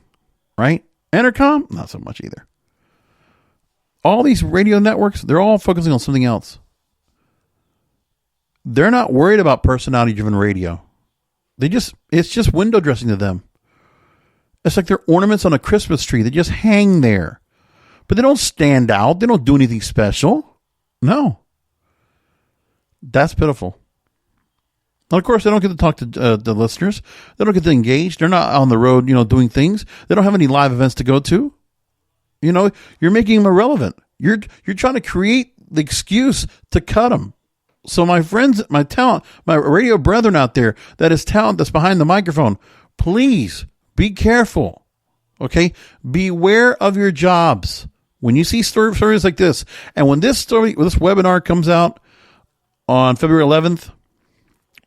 Speaker 1: right? Entercom, not so much either. All these radio networks, they're all focusing on something else. They're not worried about personality-driven radio. It's just window dressing to them. It's like they're ornaments on a Christmas tree. They just hang there. But they don't stand out. They don't do anything special. No. That's pitiful. And of course, they don't get to talk to the listeners. They don't get to engage. They're not on the road, doing things. They don't have any live events to go to. You're making them irrelevant. You're trying to create the excuse to cut them. So my friends, my talent, my radio brethren out there, that is talent that's behind the microphone, please be careful. Okay? Beware of your jobs. When you see stories like this, and when this webinar comes out on February 11th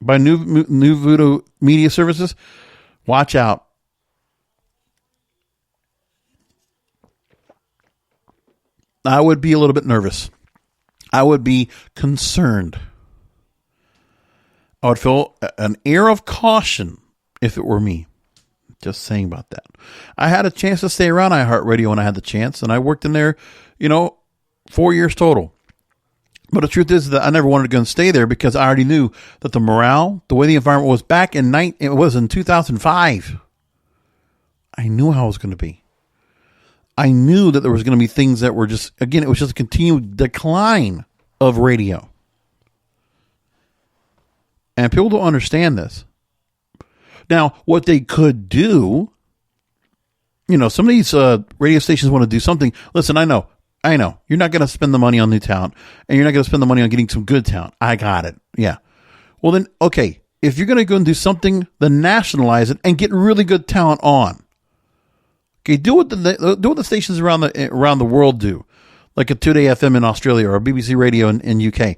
Speaker 1: by New Voodoo Media Services, watch out. I would be a little bit nervous. I would be concerned. I would feel an air of caution if it were me. Just saying about that. I had a chance to stay around iHeartRadio when I had the chance, and I worked in there, 4 years total. But the truth is that I never wanted to go and stay there because I already knew that the morale, the way the environment was back in 2005. I knew how it was going to be. I knew that there was going to be things that were it was just a continued decline of radio. And people don't understand this. Now, what they could do, some of these radio stations want to do something. Listen, I know. You're not going to spend the money on new talent, and you're not going to spend the money on getting some good talent. I got it. Yeah. Well, then, okay. If you're going to go and do something, then nationalize it and get really good talent on. Okay, do what the stations around the world do, like a 2Day FM in Australia or a BBC Radio in UK.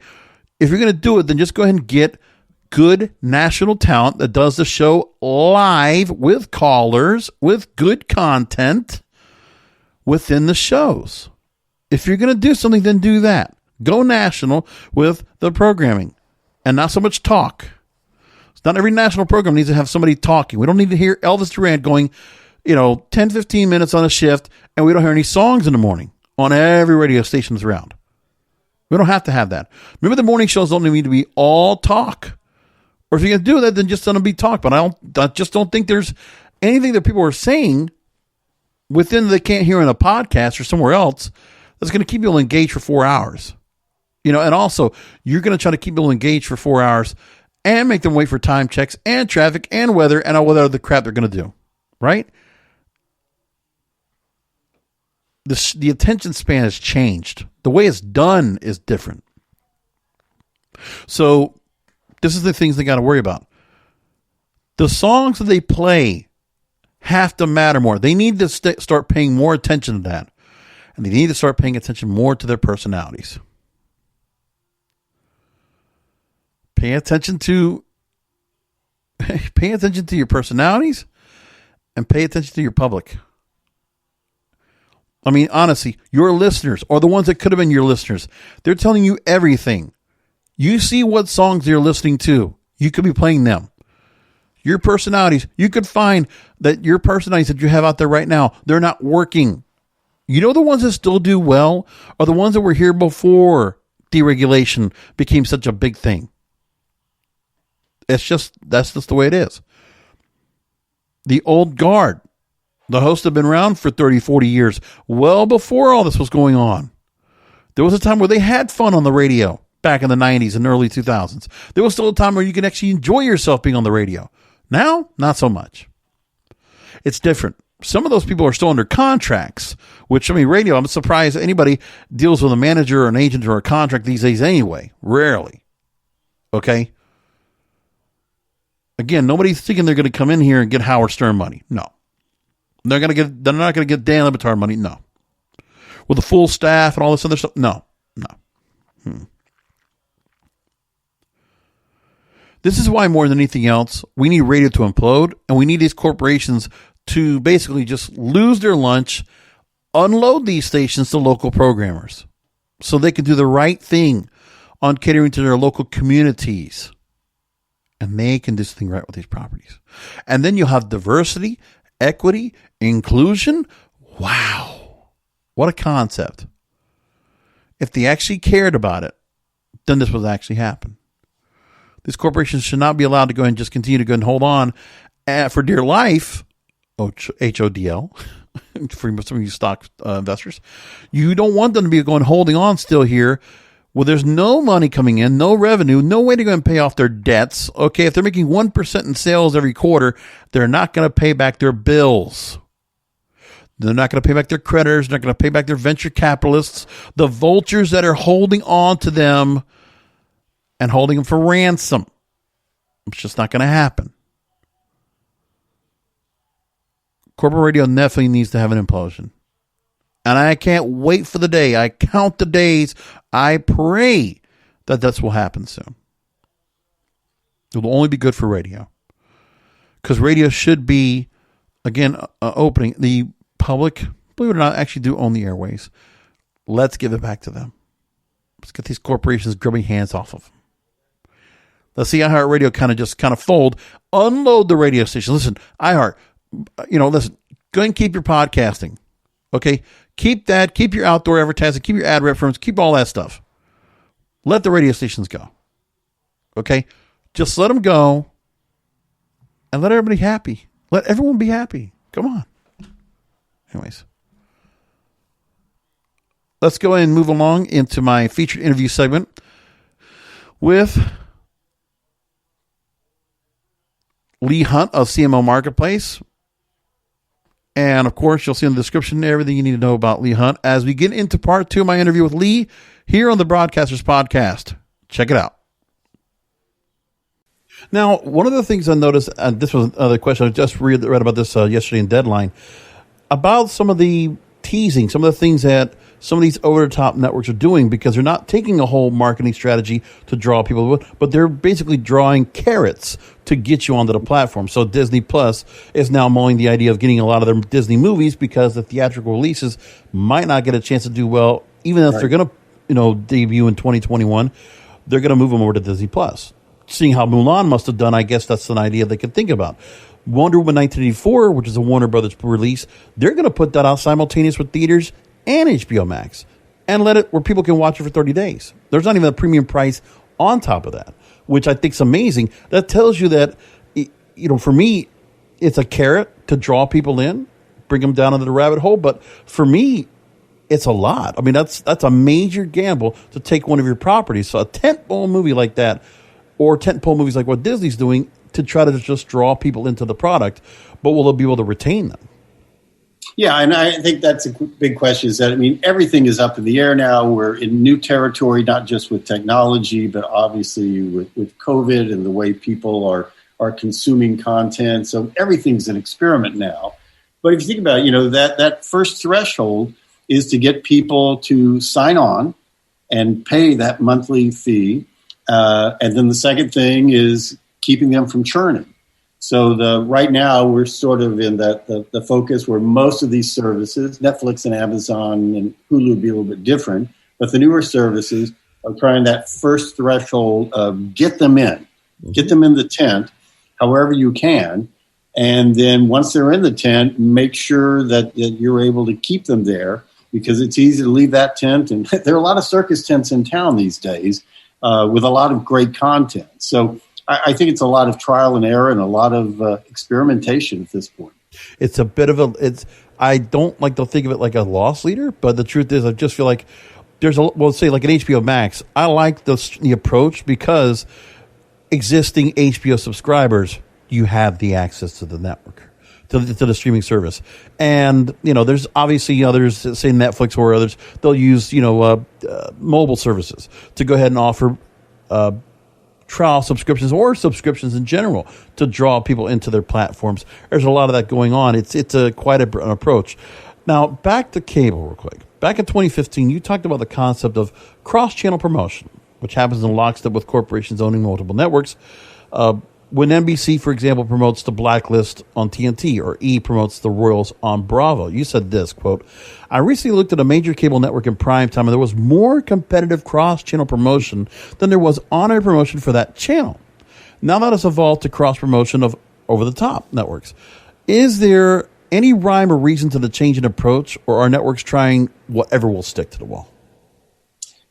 Speaker 1: If you're going to do it, then just go ahead and get good national talent that does the show live with callers, with good content within the shows. If you're going to do something, then do that. Go national with the programming. and not so much talk. Not every national program needs to have somebody talking. We don't need to hear Elvis Duran going, 10, 15 minutes on a shift, and we don't hear any songs in the morning on every radio station that's around. We don't have to have that. Remember, the morning shows don't need to be all talk. Or if you're going to do that, then just let them be talk. But I just don't think there's anything that people are saying within they can't hear in a podcast or somewhere else that's going to keep people engaged for 4 hours. And also, you're going to try to keep people engaged for 4 hours and make them wait for time checks and traffic and weather and all other crap they're going to do, right? The attention span has changed. The way it's done is different. So this is the things they got to worry about. The songs that they play have to matter more. They need to start paying more attention to that. And they need to start paying attention more to their personalities. Pay attention to your personalities and pay attention to your public. I mean, honestly, your listeners, or the ones that could have been your listeners, they're telling you everything. You see what songs they're listening to. You could be playing them. Your personalities, you could find that your personalities that you have out there right now, they're not working. The ones that still do well are the ones that were here before deregulation became such a big thing. That's just the way it is. The old guard, the hosts have been around for 30, 40 years, well before all this was going on. There was a time where they had fun on the radio back in the 90s and early 2000s. There was still a time where you could actually enjoy yourself being on the radio. Now, not so much. It's different. Some of those people are still under contracts, which, radio, I'm surprised anybody deals with a manager or an agent or a contract these days anyway. Rarely. Okay? Again, nobody's thinking they're going to come in here and get Howard Stern money. No. They're not going to get Dan Le Batard money. No. With a full staff and all this other stuff. No. This is why, more than anything else, we need radio to implode, and we need these corporations to basically just lose their lunch, unload these stations to local programmers so they can do the right thing on catering to their local communities. And they can do something right with these properties. And then you'll have diversity, equity, inclusion. Wow. What a concept. If they actually cared about it, then this would actually happen. These corporations should not be allowed to go and just continue to go and hold on for dear life, HODL, for some of you stock investors. You don't want them to be going holding on still here. Well, there's no money coming in, no revenue, no way to go and pay off their debts. Okay, if they're making 1% in sales every quarter, they're not going to pay back their bills. They're not going to pay back their creditors. They're not going to pay back their venture capitalists, the vultures that are holding on to them and holding them for ransom. It's just not going to happen. Corporate radio definitely needs to have an implosion. And I can't wait for the day. I count the days. I pray that this will happen soon. It will only be good for radio. Because radio should be, again, opening. The public, believe it or not, actually do own the airways. Let's give it back to them. Let's get these corporations grubbing hands off of them. Let's see iHeartRadio kind of fold. Unload the radio station. Listen, iHeart, listen, go and keep your podcasting. Okay? Keep that. Keep your outdoor advertising. Keep your ad rep firms. Keep all that stuff. Let the radio stations go. Okay? Just let them go and let everybody happy. Let everyone be happy. Come on. Anyways. Let's go ahead and move along into my featured interview segment with Lee Hunt of CMO Marketplace. And, of course, you'll see in the description everything you need to know about Lee Hunt as we get into part 2 of my interview with Lee here on the Broadcasters Podcast. Check it out. Now, one of the things I noticed, and this was another question, I just read about this yesterday in Deadline, about some of the teasing, some of the things that some of these over-the-top networks are doing, because they're not taking a whole marketing strategy to draw people, but they're basically drawing carrots to get you onto the platform. So Disney Plus is now mulling the idea of getting a lot of their Disney movies, because the theatrical releases might not get a chance to do well, even if they're going to, debut in 2021. They're going to move them over to Disney Plus. seeing how Mulan must have done, I guess that's an idea they could think about. Wonder Woman 1984, which is a Warner Brothers release, they're going to put that out simultaneous with theaters and HBO Max and let it where people can watch it for 30 days. There's not even a premium price on top of that, which I think is amazing. That tells you that, for me, it's a carrot to draw people in, bring them down into the rabbit hole. But for me, it's a lot. I mean, that's a major gamble to take one of your properties. So a tentpole movie like that, or tentpole movies like what Disney's doing, to try to just draw people into the product, but will they be able to retain them?
Speaker 2: Yeah, and I think that's a big question. Is that, I mean, everything is up in the air now. We're in new territory, not just with technology, but obviously with COVID and the way people are consuming content. So everything's an experiment now. But if you think about it, that first threshold is to get people to sign on and pay that monthly fee. And then the second thing is keeping them from churning. So right now we're sort of in the focus where most of these services, Netflix and Amazon and Hulu would be a little bit different, but the newer services are trying that first threshold of get them in the tent, however you can. And then once they're in the tent, make sure that you're able to keep them there, because it's easy to leave that tent. And there are a lot of circus tents in town these days with a lot of great content. So I think it's a lot of trial and error and a lot of experimentation at this point.
Speaker 1: It's a bit of I don't like to think of it like a loss leader, but the truth is I just feel like say like an HBO Max. I like the approach because existing HBO subscribers, you have the access to the network, to the streaming service. And, there's obviously others, say Netflix or others, they'll use, mobile services to go ahead and offer trial subscriptions or subscriptions in general to draw people into their platforms. There's a lot of that going on. It's quite an approach. Now, back to cable real quick. Back in 2015, you talked about the concept of cross-channel promotion, which happens in lockstep with corporations owning multiple networks. When NBC, for example, promotes The Blacklist on TNT or E promotes The Royals on Bravo, you said this, quote, I recently looked at a major cable network in prime time and there was more competitive cross-channel promotion than there was on-air promotion for that channel. Now that has evolved to cross-promotion of over-the-top networks. Is there any rhyme or reason to the change in approach, or are networks trying whatever will stick to the wall?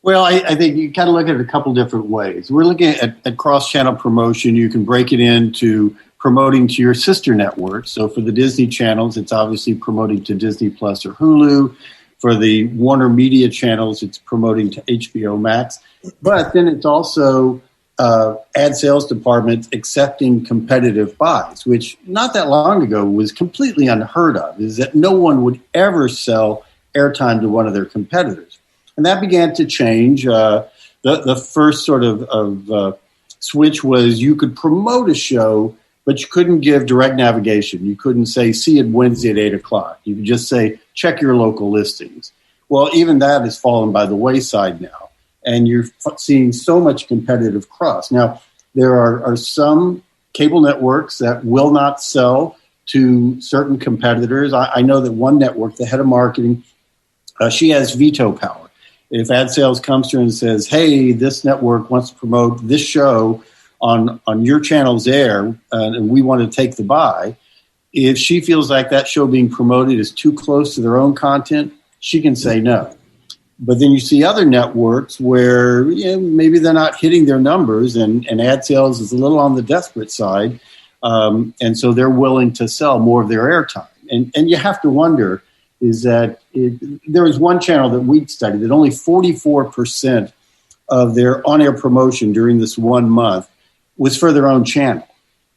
Speaker 2: Well, I think you kind of look at it a couple different ways. We're looking at cross-channel promotion. You can break it into promoting to your sister networks. So for the Disney channels, it's obviously promoting to Disney Plus or Hulu. For the Warner Media channels, it's promoting to HBO Max. But then it's also ad sales departments accepting competitive buys, which not that long ago was completely unheard of, is that no one would ever sell airtime to one of their competitors. And that began to change. The first sort of switch was you could promote a show, but you couldn't give direct navigation. You couldn't say, see it Wednesday at 8 o'clock. You could just say, check your local listings. Well, even that has fallen by the wayside now. And you're seeing so much competitive cross. Now, there are some cable networks that will not sell to certain competitors. I know that one network, the head of marketing, she has veto power. If ad sales comes to her and says, hey, this network wants to promote this show on your channel's air, and we want to take the buy, if she feels like that show being promoted is too close to their own content, she can say no. But then you see other networks where maybe they're not hitting their numbers and ad sales is a little on the desperate side, and so they're willing to sell more of their airtime. And you have to wonder, is that there was one channel that we studied that only 44% of their on-air promotion during this 1 month was for their own channel.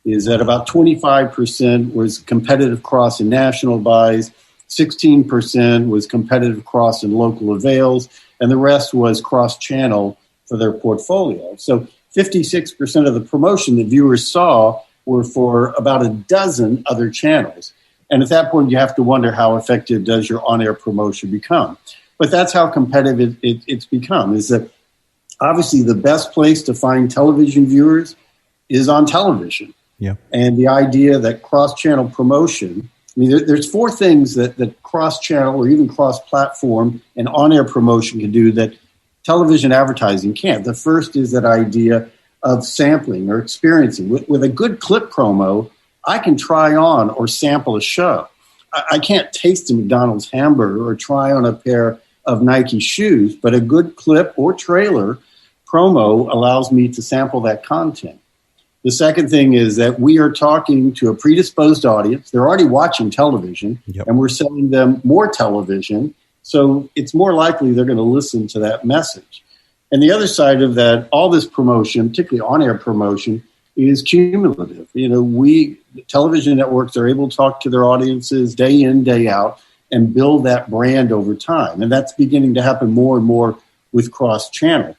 Speaker 2: Is that about 25% was competitive cross and national buys, 16% was competitive cross and local avails, and the rest was cross-channel for their portfolio. So 56% of the promotion that viewers saw were for about a dozen other channels. And at that point, you have to wonder how effective does your on-air promotion become. But that's how competitive it's become, is that obviously the best place to find television viewers is on television.
Speaker 1: Yeah.
Speaker 2: And the idea that cross-channel promotion, I mean, there's four things that cross-channel or even cross-platform and on-air promotion can do that television advertising can't. The first is that idea of sampling or experiencing. With a good clip promo, I can try on or sample a show. I can't taste a McDonald's hamburger or try on a pair of Nike shoes, but a good clip or trailer promo allows me to sample that content. The second thing is that we are talking to a predisposed audience. They're already watching television, and we're selling them more television. So it's more likely they're going to listen to that message. And the other side of that, all this promotion, particularly on-air promotion, is cumulative. Television networks are able to talk to their audiences day in, day out, and build that brand over time. And that's beginning to happen more and more with cross-channel.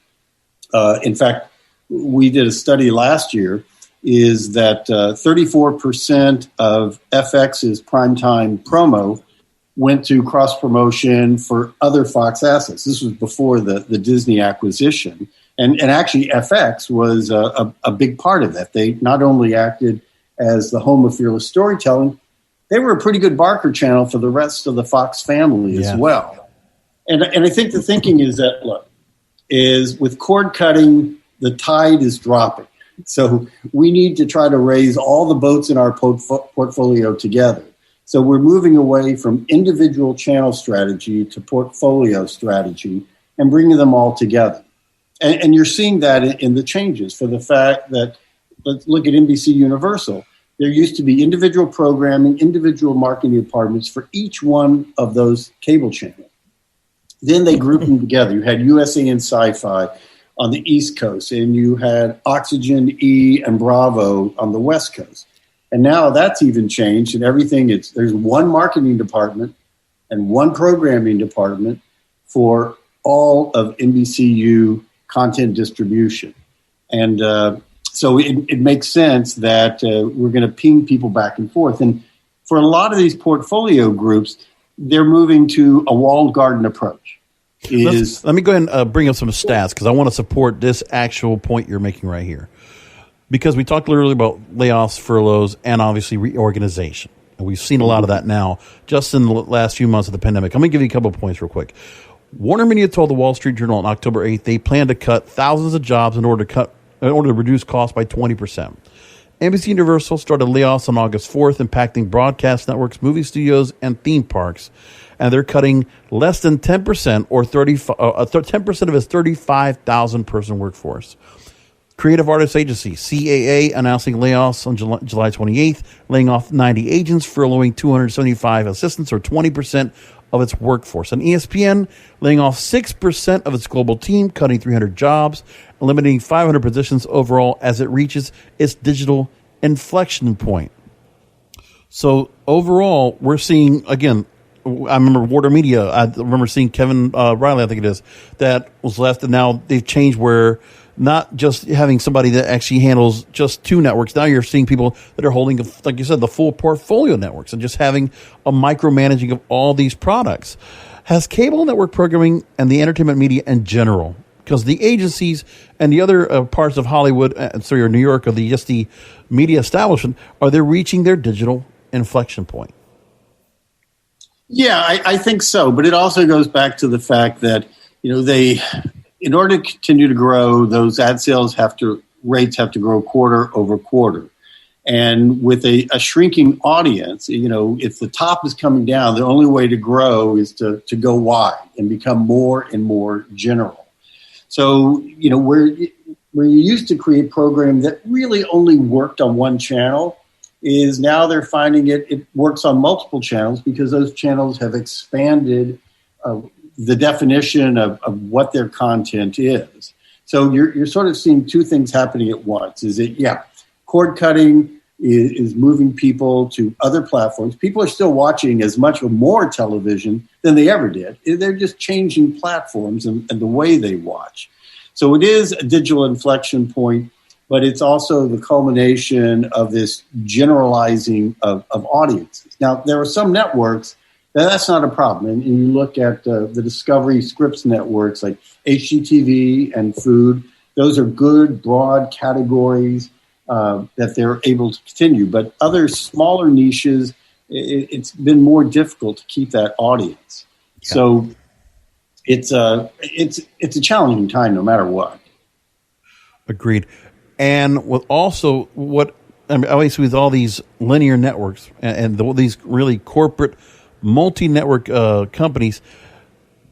Speaker 2: In fact, we did a study last year, is that 34% of FX's primetime promo went to cross-promotion for other Fox assets. This was before the Disney acquisition. And actually, FX was a big part of that. They not only acted as the home of fearless storytelling, they were a pretty good Barker channel for the rest of the Fox family as well. And I think the thinking is that, is with cord cutting, the tide is dropping. So we need to try to raise all the boats in our portfolio together. So we're moving away from individual channel strategy to portfolio strategy and bringing them all together. And you're seeing that in the changes for the fact that, let's look at NBC Universal. There used to be individual programming, individual marketing departments for each one of those cable channels. Then they grouped them together. You had USA and Sci-Fi on the East Coast, and you had Oxygen, E, and Bravo on the West Coast. And now that's even changed, and there's one marketing department and one programming department for all of NBCU content distribution. And so it makes sense that we're going to ping people back and forth. And for a lot of these portfolio groups, they're moving to a walled garden approach.
Speaker 1: Let me go ahead and bring up some stats because I want to support this actual point you're making right here. Because we talked earlier about layoffs, furloughs, and obviously reorganization. And we've seen a lot of that now just in the last few months of the pandemic. I'm going to give you a couple of points real quick. Warner Media told the Wall Street Journal on October 8th they plan to cut thousands of jobs in order to reduce costs by 20%. NBC Universal started layoffs on August 4th, impacting broadcast networks, movie studios, and theme parks. And they're cutting less than 10% or 10% of its 35,000 person workforce. Creative Artists Agency, CAA, announcing layoffs on July 28th, laying off 90 agents, furloughing 275 assistants, or 20% of its workforce. And ESPN, laying off 6% of its global team, cutting 300 jobs, eliminating 500 positions overall as it reaches its digital inflection point. So overall, we're seeing, again, I remember Warner Media, I remember seeing Kevin Riley, I think it is, that was left, and now they've changed where not just having somebody that actually handles just two networks. Now you're seeing people that are holding, like you said, the full portfolio networks and just having a micromanaging of all these products. Has cable network programming and the entertainment media in general, because the agencies and the other parts of Hollywood, or New York, or just the media establishment, are they reaching their digital inflection point?
Speaker 2: Yeah, I think so. But it also goes back to the fact that, in order to continue to grow, those ad sales rates have to grow quarter over quarter. And with a shrinking audience, if the top is coming down, the only way to grow is to go wide and become more and more general. So, where you used to create programming that really only worked on one channel, is now they're finding it works on multiple channels because those channels have expanded the definition of what their content is. So you're sort of seeing two things happening at once. Cord cutting is moving people to other platforms. People are still watching as much or more television than they ever did. They're just changing platforms and the way they watch. So it is a digital inflection point, but it's also the culmination of this generalizing of audiences. Now, there are some networks that's not a problem. And you look at the Discovery Scripps networks like HGTV and Food. Those are good, broad categories that they're able to continue. But other smaller niches, it's been more difficult to keep that audience. Yeah. So it's a challenging time no matter what.
Speaker 1: Agreed. And with also obviously with all these linear networks and these really corporate multi-network companies,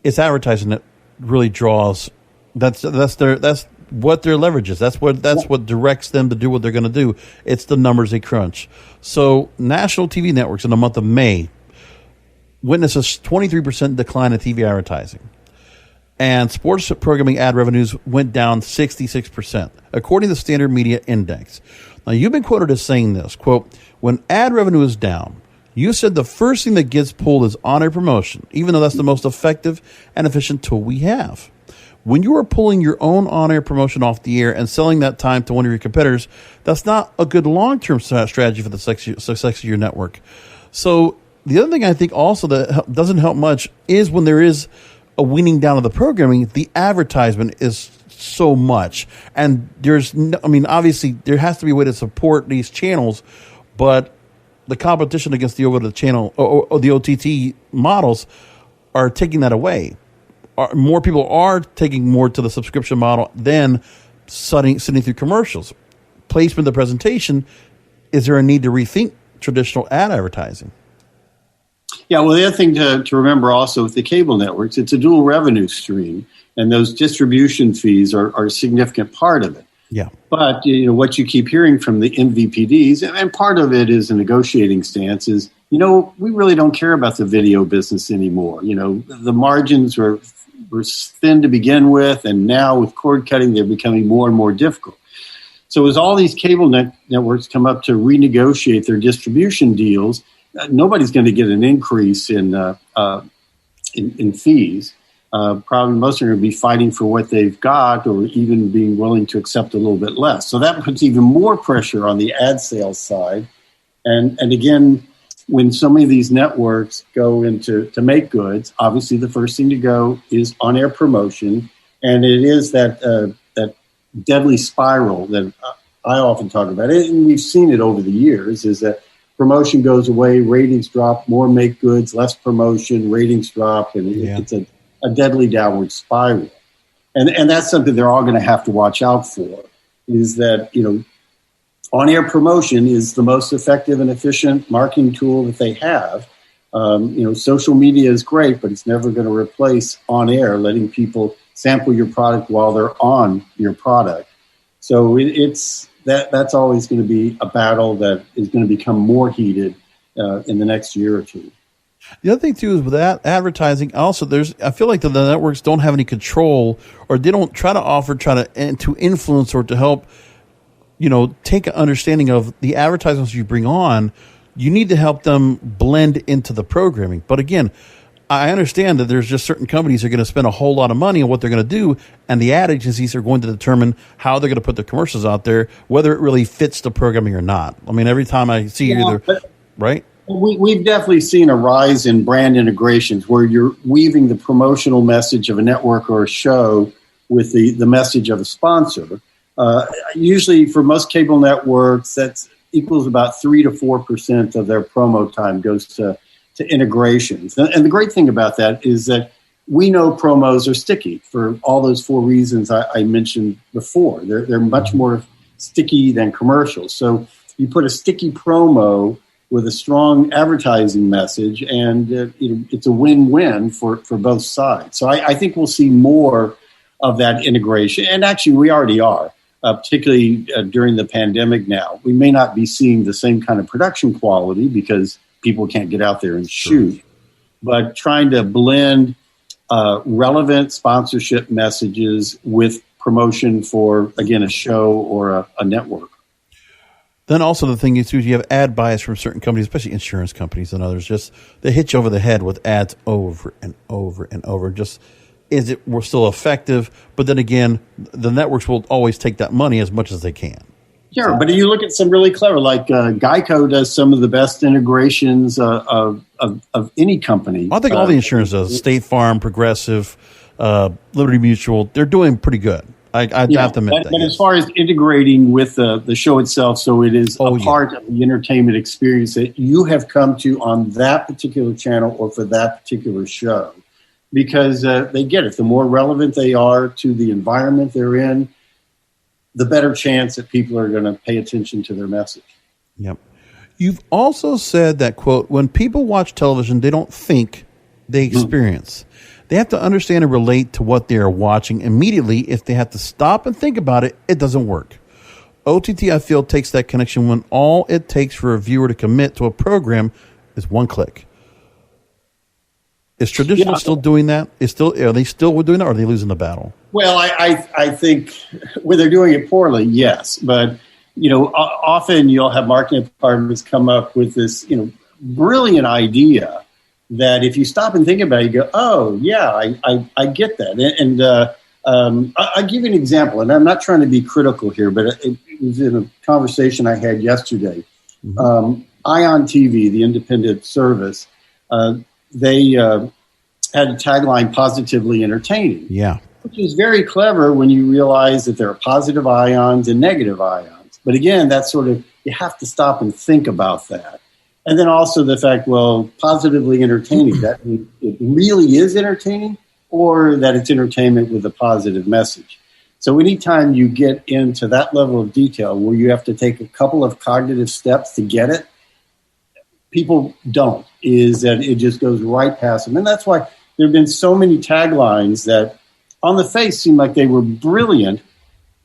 Speaker 1: it's advertising that really draws. That's what their leverage is. That's what directs them to do what they're going to do. It's the numbers they crunch. So national TV networks in the month of May witnessed a 23% decline in TV advertising. And sports programming ad revenues went down 66%, according to the Standard Media Index. Now, you've been quoted as saying this, quote, when ad revenue is down, you said the first thing that gets pulled is on-air promotion, even though that's the most effective and efficient tool we have. When you are pulling your own on-air promotion off the air and selling that time to one of your competitors, that's not a good long-term strategy for the success of your network. So the other thing I think also that doesn't help much is when there is a weaning down of the programming, the advertisement is so much. And obviously there has to be a way to support these channels, but the competition against the over-the-channel or the OTT models are taking that away. More people are taking more to the subscription model than sitting through commercials. Placement of the presentation, is there a need to rethink traditional ad advertising?
Speaker 2: Yeah, well, the other thing to remember also with the cable networks, it's a dual revenue stream, and those distribution fees are a significant part of it.
Speaker 1: Yeah.
Speaker 2: But what you keep hearing from the MVPDs, and part of it is a negotiating stance, is we really don't care about the video business anymore. The margins were thin to begin with, and now with cord cutting, they're becoming more and more difficult. So as all these cable networks come up to renegotiate their distribution deals, nobody's going to get an increase in fees. Probably most are going to be fighting for what they've got, or even being willing to accept a little bit less. So that puts even more pressure on the ad sales side. And again, when so many of these networks go into to make goods, obviously the first thing to go is on-air promotion, and it is that deadly spiral that I often talk about. And we've seen it over the years, is that promotion goes away, ratings drop, more make goods, less promotion, ratings drop, and it's a deadly downward spiral. And that's something they're all going to have to watch out for, is that, on-air promotion is the most effective and efficient marketing tool that they have. Social media is great, but it's never going to replace on-air, letting people sample your product while they're on your product. So that's always going to be a battle that is going to become more heated in the next year or two.
Speaker 1: The other thing too is with advertising. Also, I feel like the networks don't have any control, or they don't try to influence or to help. Take an understanding of the advertisements you bring on. You need to help them blend into the programming. But again, I understand that there's just certain companies that are going to spend a whole lot of money on what they're going to do, and the ad agencies are going to determine how they're going to put their commercials out there, whether it really fits the programming or not. I mean, every time I see right?
Speaker 2: We've definitely seen a rise in brand integrations where you're weaving the promotional message of a network or a show with the message of a sponsor. Usually for most cable networks, that equals about 3 to 4% of their promo time goes to integrations. And the great thing about that is that we know promos are sticky for all those 4 reasons I mentioned before. They're much more sticky than commercials. So you put a sticky promo with a strong advertising message, and it's a win-win for both sides. So I think we'll see more of that integration. And actually, we already are. Particularly during the pandemic now. We may not be seeing the same kind of production quality because people can't get out there and shoot, but trying to blend relevant sponsorship messages with promotion for, again, a show or a network.
Speaker 1: Then also the thing is, too, you have ad bias from certain companies, especially insurance companies and others. Just they hit you over the head with ads over and over and over. We're still effective, but then again, the networks will always take that money as much as they can.
Speaker 2: Sure, but you look at some really clever, like Geico does some of the best integrations of any company.
Speaker 1: I think all the insurance does. State Farm, Progressive, Liberty Mutual, they're doing pretty good. I have to admit that.
Speaker 2: But as far as integrating with the show itself, so it is part of the entertainment experience that you have come to on that particular channel or for that particular show. Because they get it. The more relevant they are to the environment they're in, the better chance that people are going to pay attention to their message.
Speaker 1: Yep. You've also said that, quote, when people watch television, they don't think, they experience. They have to understand and relate to what they are watching immediately. If they have to stop and think about it, it doesn't work. OTT, I feel, takes that connection when all it takes for a viewer to commit to a program is one click. Is traditional still doing that? Are they still doing that, or are they losing the battle?
Speaker 2: Well, I think when they're doing it poorly, yes. But, often you'll have marketing departments come up with this, brilliant idea that if you stop and think about it, you go, oh, yeah, I get that. And I'll give you an example, and I'm not trying to be critical here, but it was in a conversation I had yesterday. Ion TV, the independent service, they had a tagline, positively entertaining.
Speaker 1: Yeah.
Speaker 2: Which is very clever when you realize that there are positive ions and negative ions. But again, that's sort of, you have to stop and think about that. And then also the fact, well, positively entertaining, that it really is entertaining, or that it's entertainment with a positive message. So anytime you get into that level of detail where you have to take a couple of cognitive steps to get it, people don't, is that it just goes right past them. And that's why there have been so many taglines that on the face seem like they were brilliant,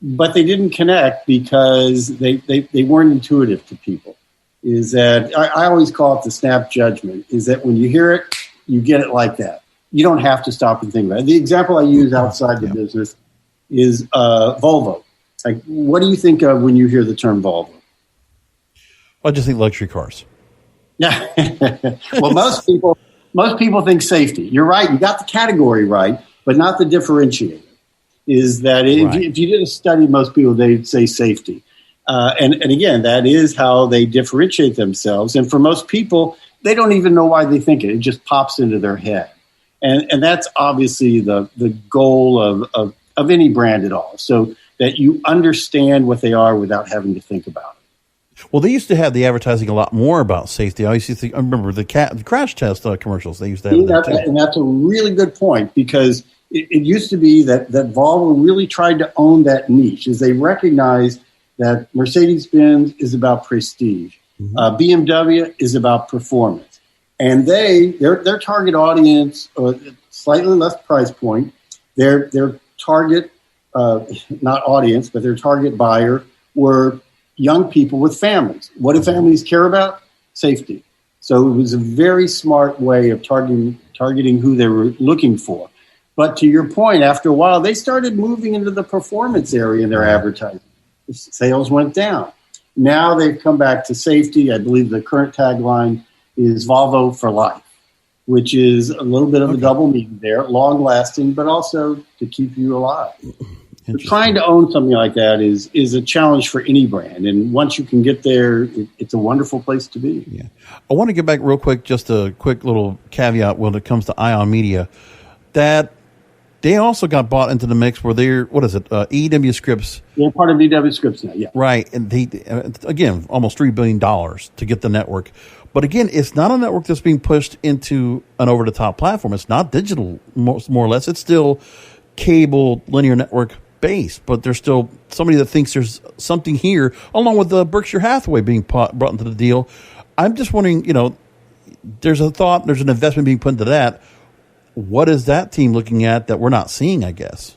Speaker 2: but they didn't connect because they weren't intuitive to people. Is that, I always call it the snap judgment, is that when you hear it, you get it like that. You don't have to stop and think about it. The example I use outside the business is Volvo. Like, what do you think of when you hear the term Volvo?
Speaker 1: I just think luxury cars.
Speaker 2: Yeah. Well, most people think safety. You're right. You got the category right, but not the differentiator. Is that if you did a study, most people, they'd say safety. And again, that is how they differentiate themselves. And for most people, they don't even know why they think it. It just pops into their head. And that's obviously the goal of any brand at all. So that you understand what they are without having to think about it.
Speaker 1: Well, they used to have the advertising a lot more about safety. I remember the crash test commercials. They used to have that too.
Speaker 2: And that's a really good point, because it used to be that Volvo really tried to own that niche, as they recognized that Mercedes-Benz is about prestige. BMW is about performance. And their target audience, slightly less price point, their target, not audience, but their target buyer were young people with families. What do families care about? Safety. So it was a very smart way of targeting who they were looking for. But to your point, after a while, they started moving into the performance area in their advertising. The sales went down. Now they've come back to safety. I believe the current tagline is Volvo for life, which is a little bit of a double meaning there, long-lasting, but also to keep you alive. But trying to own something like that is a challenge for any brand. And once you can get there, it's a wonderful place to be.
Speaker 1: Yeah. I want to get back real quick, just a quick little caveat when it comes to Ion Media, that they also got bought into the mix where they're, EW Scripts.
Speaker 2: They're part of EW Scripts now, yeah.
Speaker 1: Right. And they, again, almost $3 billion to get the network. But again, it's not a network that's being pushed into an over-the-top platform. It's not digital, more or less. It's still cable, linear network based. But there's still somebody that thinks there's something here, along with the Berkshire Hathaway being brought into the deal. I'm just wondering, there's a thought, there's an investment being put into that. What is that team looking at that we're not seeing, I guess?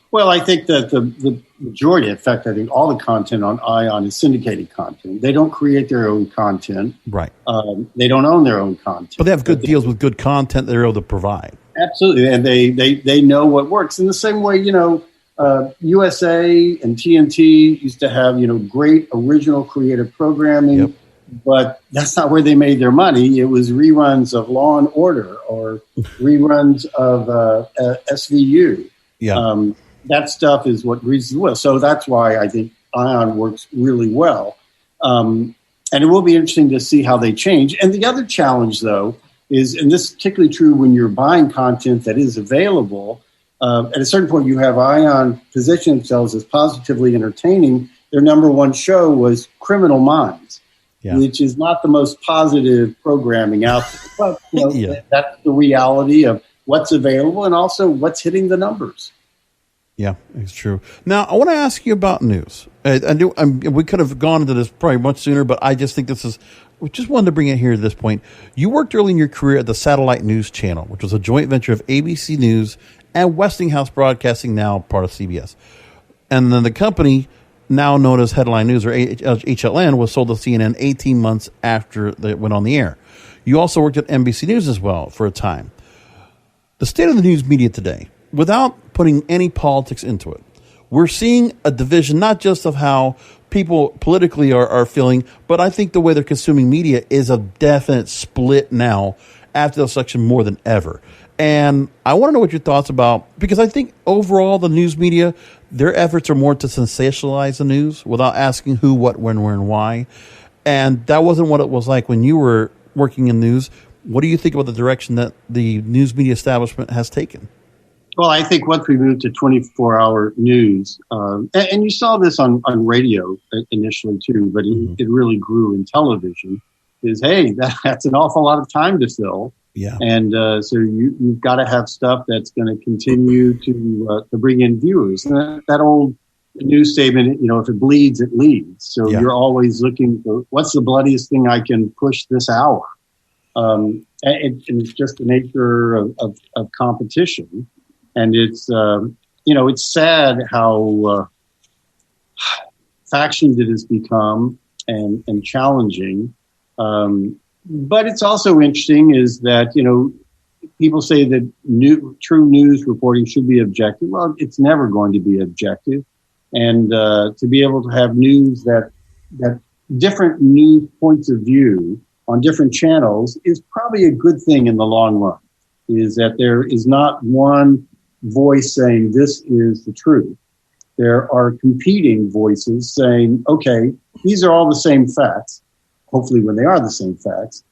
Speaker 2: Well, I think that the majority, in fact, I think all the content on Ion is syndicated content. They don't create their own content.
Speaker 1: Right.
Speaker 2: They don't own their own content.
Speaker 1: But they have good deals with good content that they're able to provide.
Speaker 2: Absolutely. And they know what works. In the same way, USA and TNT used to have, great original creative programming. Yep. But that's not where they made their money. It was reruns of Law and Order or reruns of SVU.
Speaker 1: Yeah.
Speaker 2: That stuff is what reads well. So that's why I think Ion works really well. And it will be interesting to see how they change. And the other challenge, though, is, and this is particularly true when you're buying content that is available, at a certain point you have Ion position themselves as positively entertaining. Their number one show was Criminal Minds. Yeah. Which is not the most positive programming out there. But that's the reality of what's available and also what's hitting the numbers.
Speaker 1: Yeah, it's true. Now, I want to ask you about news. We could have gone into this probably much sooner, but I just think we just wanted to bring it here at this point. You worked early in your career at the Satellite News Channel, which was a joint venture of ABC News and Westinghouse Broadcasting, now part of CBS. And then the company, now known as Headline News, or HLN, was sold to CNN 18 months after it went on the air. You also worked at NBC News as well for a time. The state of the news media today, without putting any politics into it, we're seeing a division, not just of how people politically are feeling, but I think the way they're consuming media is a definite split now after the election more than ever. And I want to know what your thoughts about, because I think overall the news media, their efforts are more to sensationalize the news without asking who, what, when, where, and why. And that wasn't what it was like when you were working in news. What do you think about the direction that the news media establishment has taken?
Speaker 2: Well, I think once we moved to 24-hour news, and you saw this on radio initially too, but it really grew in television, is, hey, that's an awful lot of time to fill.
Speaker 1: Yeah.
Speaker 2: And so you've got to have stuff that's going to continue to bring in viewers. And that old news statement, if it bleeds, it leads. So you're always looking for what's the bloodiest thing I can push this hour. And it's just the nature of competition. And it's, it's sad how factioned it has become and challenging. But it's also interesting is that, people say that true news reporting should be objective. Well, it's never going to be objective. And to be able to have news that different news points of view on different channels is probably a good thing in the long run, is that there is not one voice saying this is the truth. There are competing voices saying, okay, these are all the same facts, hopefully when they are the same facts,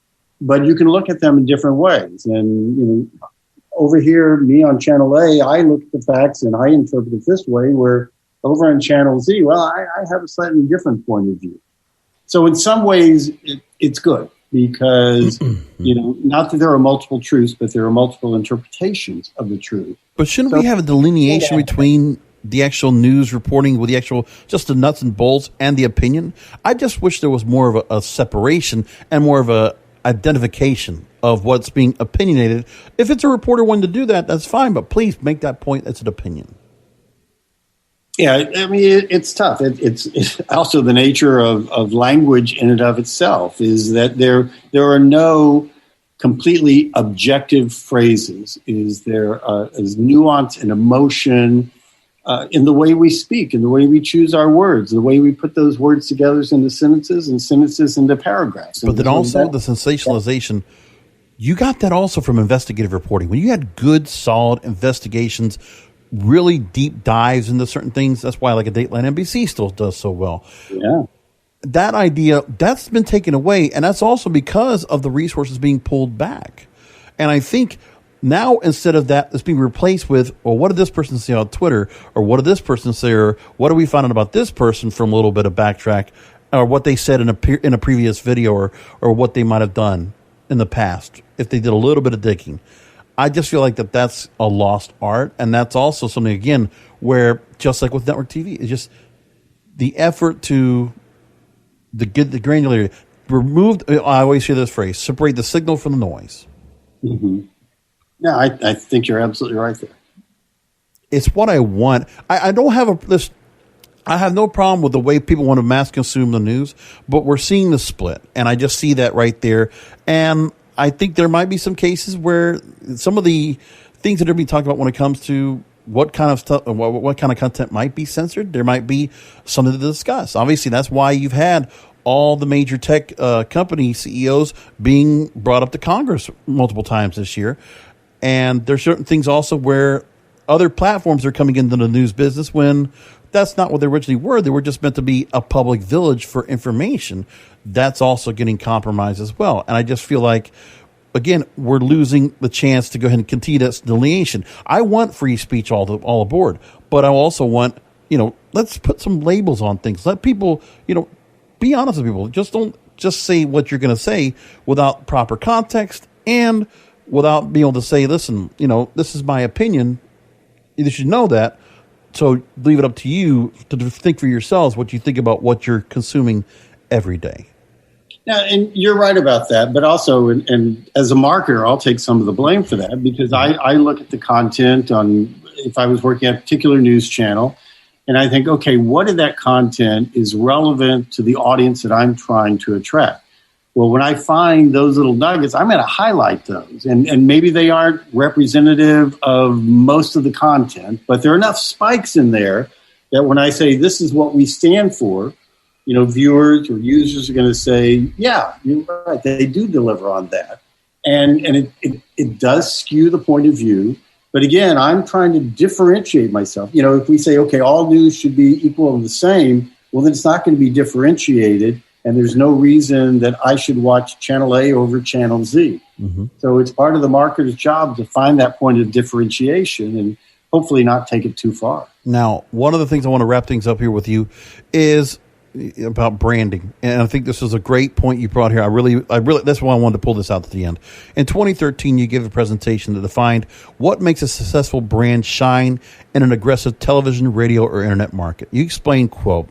Speaker 2: but you can look at them in different ways. And, over here, me on Channel A, I look at the facts and I interpret it this way, where over on Channel Z, well, I have a slightly different point of view. So in some ways, it's good because, not that there are multiple truths, but there are multiple interpretations of the truth.
Speaker 1: But shouldn't we have a delineation between the actual news reporting with the actual, just the nuts and bolts and the opinion? I just wish there was more of a separation and more of a identification of what's being opinionated. If it's a reporter wanting to do that, that's fine, but please make that point as an opinion.
Speaker 2: Yeah, I mean, it's tough. It's also the nature of language in and of itself is that there are no completely objective phrases. There is nuance and emotion in the way we speak, in the way we choose our words, the way we put those words together into sentences and sentences into paragraphs.
Speaker 1: But then also the sensationalization, you got that also from investigative reporting. When you had good, solid investigations, really deep dives into certain things. That's why like a Dateline NBC still does so well.
Speaker 2: Yeah.
Speaker 1: That idea, that's been taken away, and that's also because of the resources being pulled back. And I think now instead of that, it's being replaced with, well, what did this person say on Twitter? Or what did this person say? Or what do we find out about this person from a little bit of backtrack? Or what they said in a previous video or what they might have done in the past if they did a little bit of digging. I just feel like that's a lost art, and that's also something, again, where just like with network TV, it's just the effort to get the granularity. I always hear this phrase, separate the signal from the noise.
Speaker 2: Mm-hmm. Yeah, I think you're absolutely right there.
Speaker 1: It's what I want. I don't have I have no problem with the way people want to mass consume the news, but we're seeing the split, and I just see that right there. And I think there might be some cases where some of the things that are being talked about when it comes to what kind of stuff, what kind of content might be censored, there might be something to discuss. Obviously, that's why you've had all the major tech company CEOs being brought up to Congress multiple times this year. And there's certain things also where other platforms are coming into the news business when that's not what they originally were. They were just meant to be a public village for information. That's also getting compromised as well. And I just feel like, again, we're losing the chance to go ahead and continue that delineation. I want free speech all aboard, but I also want, let's put some labels on things. Let people, be honest with people. Just don't just say what you're going to say without proper context and without being able to say, listen, this is my opinion. You should know that. So leave it up to you to think for yourselves what you think about what you're consuming every day.
Speaker 2: Yeah, and you're right about that. But also, and as a marketer, I'll take some of the blame for that because I look at the content on, if I was working at a particular news channel, and I think, okay, what of that content is relevant to the audience that I'm trying to attract? Well, when I find those little nuggets, I'm going to highlight those. And maybe they aren't representative of most of the content, but there are enough spikes in there that when I say this is what we stand for, viewers or users are going to say, yeah, you're right, they do deliver on that. And it does skew the point of view. But again, I'm trying to differentiate myself. If we say, okay, all news should be equal and the same, well, then it's not going to be differentiated. And there's no reason that I should watch Channel A over Channel Z. Mm-hmm. So it's part of the marketer's job to find that point of differentiation and hopefully not take it too far.
Speaker 1: Now, one of the things I want to wrap things up here with you is about branding. And I think this is a great point you brought here. I really, that's why I wanted to pull this out at the end. In 2013, you gave a presentation that defined what makes a successful brand shine in an aggressive television, radio, or internet market. You explained, quote,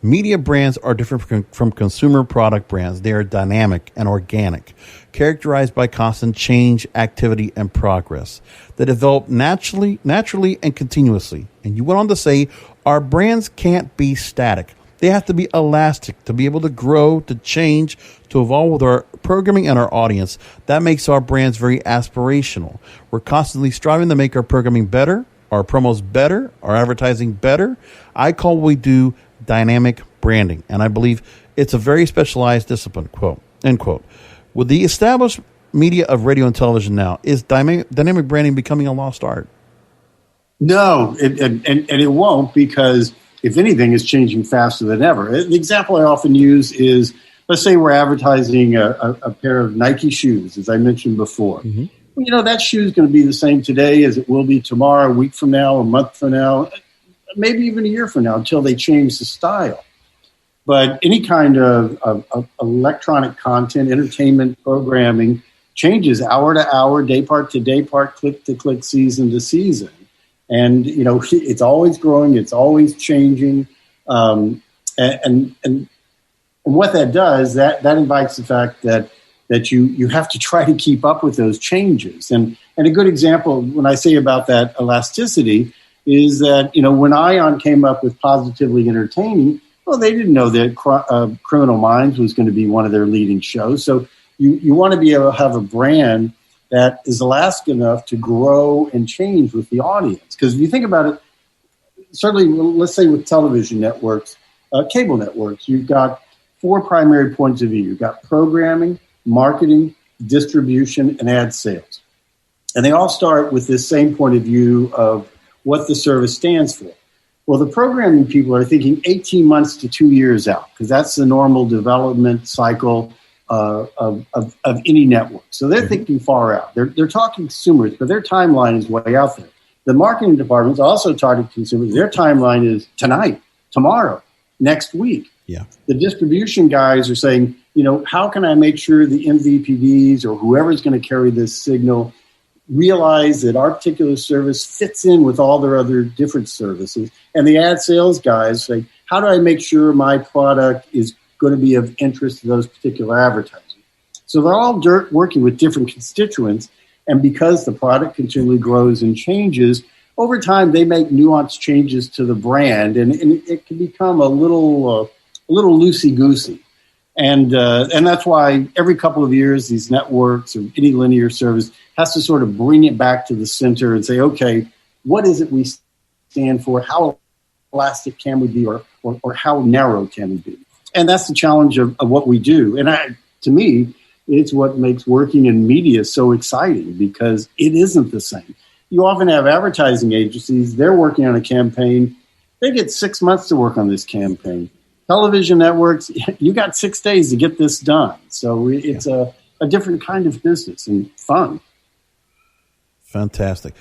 Speaker 1: media brands are different from consumer product brands. They are dynamic and organic, characterized by constant change, activity, and progress. They develop naturally and continuously. And you went on to say, our brands can't be static. They have to be elastic to be able to grow, to change, to evolve with our programming and our audience. That makes our brands very aspirational. We're constantly striving to make our programming better, our promos better, our advertising better. I call what we do dynamic branding, and I believe it's a very specialized discipline, quote, end quote. With the established media of radio and television now, is dynamic branding becoming a lost art? No,
Speaker 2: and it won't, because if anything, it's changing faster than ever. The example I often use is, let's say we're advertising a pair of Nike shoes, as I mentioned before. Mm-hmm. Well, that shoe is going to be the same today as it will be tomorrow, a week from now, a month from now, maybe even a year from now, until they change the style. But any kind of electronic content, entertainment programming changes hour to hour, day part to day part, click to click, season to season. And, it's always growing, it's always changing. And what that does, that invites the fact that you have to try to keep up with those changes. And a good example, when I say about that elasticity, is that, when ION came up with Positively Entertaining, well, they didn't know that Criminal Minds was going to be one of their leading shows. So you want to be able to have a brand that is elastic enough to grow and change with the audience. Because if you think about it, certainly, let's say with television networks, cable networks, you've got 4 primary points of view. You've got programming, marketing, distribution, and ad sales. And they all start with this same point of view of what the service stands for. Well, the programming people are thinking 18 months to 2 years out, because that's the normal development cycle of any network. So they're thinking far out. They're talking consumers, but their timeline is way out there. The marketing department's also talking consumers. Their timeline is tonight, tomorrow, next week.
Speaker 1: Yeah.
Speaker 2: The distribution guys are saying, how can I make sure the MVPDs or whoever's going to carry this signal realize that our particular service fits in with all their other different services? And the ad sales guys say, how do I make sure my product is going to be of interest to those particular advertisers? So they're all working with different constituents, and because the product continually grows and changes, over time they make nuanced changes to the brand, and it can become a little loosey-goosey. And that's why every couple of years these networks or any linear service has to sort of bring it back to the center and say, okay, what is it we stand for? How elastic can we be, or how narrow can we be? And that's the challenge of what we do. And to me, it's what makes working in media so exciting, because it isn't the same. You often have advertising agencies, they're working on a campaign. They get 6 months to work on this campaign. Television networks, you got 6 days to get this done. So it's a different kind of business and fun.
Speaker 1: Fantastic.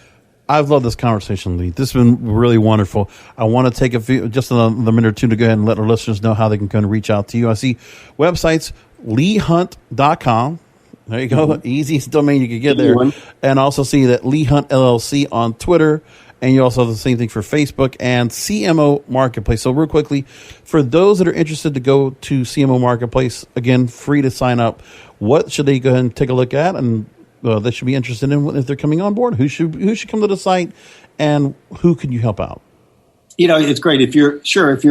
Speaker 1: I've loved this conversation, Lee. This has been really wonderful. I want to take just another minute or two to go ahead and let our listeners know how they can kind of reach out to you. I see websites, leehunt.com. There you go. Mm-hmm. Easiest domain you could get there. And also see that Lee Hunt LLC on Twitter And you also have the same thing for Facebook and CMO Marketplace. So real quickly, for those that are interested to go to CMO Marketplace, again, free to sign up. What should they go ahead and take a look at? And they should be interested in if they're coming on board. Who should come to the site, and who can you help out?
Speaker 2: It's great. If you're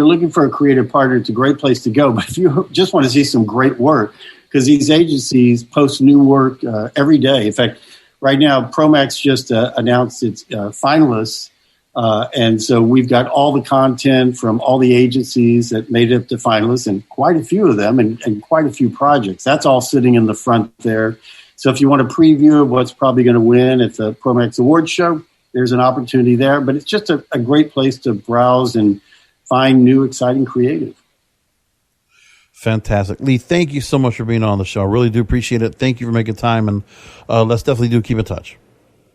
Speaker 2: looking for a creative partner, it's a great place to go. But if you just want to see some great work, because these agencies post new work every day. In fact, right now, Promax just announced its finalists. And so we've got all the content from all the agencies that made it up to finalists, and quite a few of them, and quite a few projects. That's all sitting in the front there. So if you want a preview of what's probably going to win at the Promax Awards show, there's an opportunity there. But it's just a great place to browse and find new, exciting creative.
Speaker 1: Fantastic. Lee, thank you so much for being on the show. I really do appreciate it. Thank you for making time, and let's definitely keep in touch.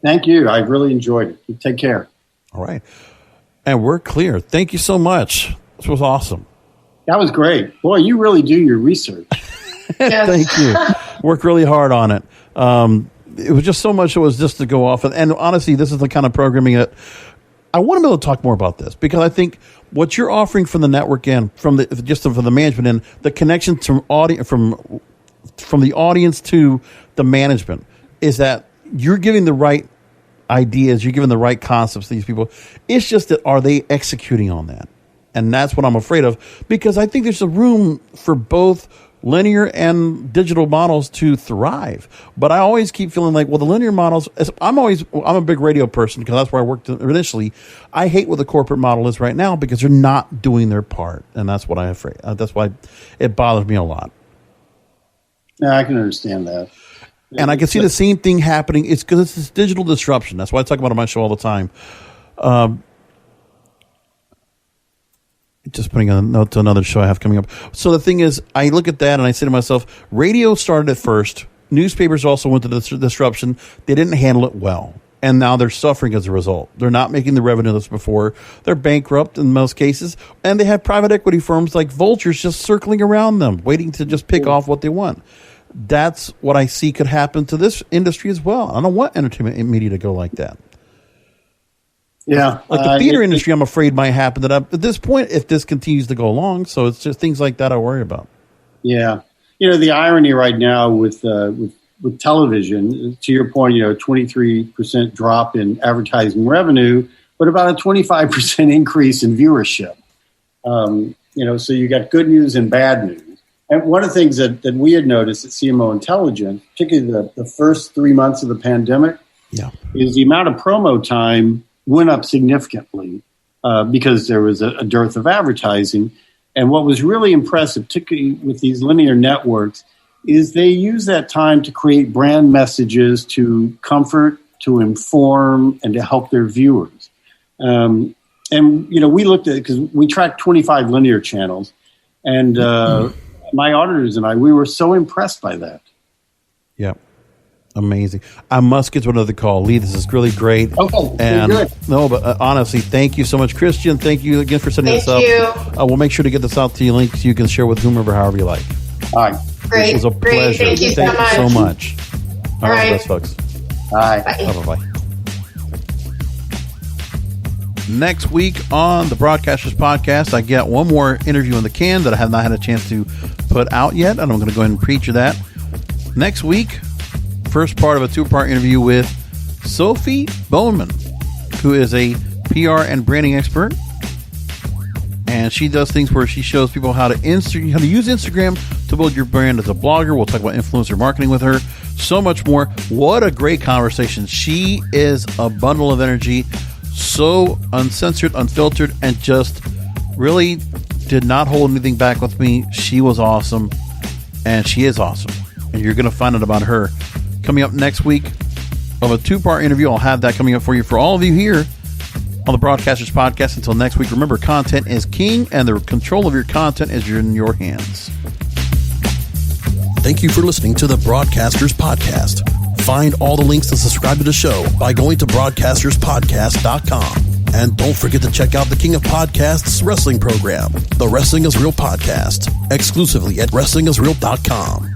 Speaker 2: Thank you. I really enjoyed it. You take care.
Speaker 1: All right. And we're clear. Thank you so much. This was awesome.
Speaker 2: That was great. Boy, you really do your research.
Speaker 1: Thank you. Worked really hard on it. It was just so much. It was just to go off. And honestly, this is the kind of programming that I want to be able to talk more about this, because I think what you're offering from the network end, from the management end, the connection to from the audience to the management, is that you're giving the right ideas, you're giving the right concepts to these people. It's just that, are they executing on that? And that's what I'm afraid of, because I think there's a room for both linear and digital models to thrive. But I always keep feeling like, well, the linear models, I'm a big radio person because that's where I worked initially. I hate what the corporate model is right now because they're not doing their part. And that's what I'm afraid. That's why it bothers me a lot.
Speaker 2: Yeah, I can understand that.
Speaker 1: And I can see the same thing happening. It's because it's this digital disruption. That's why I talk about it on my show all the time. Just putting a note to another show I have coming up. So the thing is, I look at that and I say to myself, radio started at first. Newspapers also went to the disruption. They didn't handle it well. And now they're suffering as a result. They're not making the revenue that's before. They're bankrupt in most cases. And they have private equity firms like vultures just circling around them, waiting to just pick off what they want. That's what I see could happen to this industry as well. I don't want entertainment media to go like that.
Speaker 2: Yeah.
Speaker 1: Like the theater industry, I'm afraid might happen at this point if this continues to go along. So it's just things like that I worry about.
Speaker 2: Yeah. The irony right now with television, to your point, 23% drop in advertising revenue, but about a 25% increase in viewership. So you got good news and bad news. And one of the things that we had noticed at CMO Intelligence, particularly the first 3 months of the pandemic, is the amount of promo time went up significantly because there was a dearth of advertising. And what was really impressive, particularly with these linear networks, is they use that time to create brand messages to comfort, to inform, and to help their viewers. And we looked at it because we tracked 25 linear channels, and my auditors and we were so impressed by that.
Speaker 1: Yeah. Amazing. I must get to another call. Lee, this is really great.
Speaker 2: Okay.
Speaker 1: And
Speaker 2: good.
Speaker 1: No, but honestly, thank you so much, Christian. Thank you again for setting this up.
Speaker 3: Thank you.
Speaker 1: We'll make sure to get this out to you, link so you can share with whomever, however you like.
Speaker 2: All right.
Speaker 3: Great.
Speaker 1: It was a pleasure.
Speaker 3: Thank you
Speaker 1: so much. All right, best folks.
Speaker 2: Bye.
Speaker 1: Bye. Next week on the Broadcasters Podcast, I get one more interview in the can that I have not had a chance to put out yet, and I'm going to go ahead and preach that. Next week, first part of a two-part interview with Sophie Bowman, who is a PR and branding expert, and she does things where she shows people how to use Instagram to build your brand as a blogger. We'll talk about influencer marketing with her, so much more. What a great conversation. She is a bundle of energy, so uncensored, unfiltered, and just really did not hold anything back with me. She was awesome, and she is awesome, and you're going to find out about her coming up next week of a two-part interview. I'll have that coming up for you for all of you here on the Broadcasters Podcast. Until next week, remember, content is king, and the control of your content is in your hands.
Speaker 4: Thank you for listening to the Broadcasters Podcast. Find all the links to subscribe to the show by going to broadcasterspodcast.com. And don't forget to check out the King of Podcasts wrestling program, the Wrestling is Real podcast, exclusively at wrestlingisreal.com.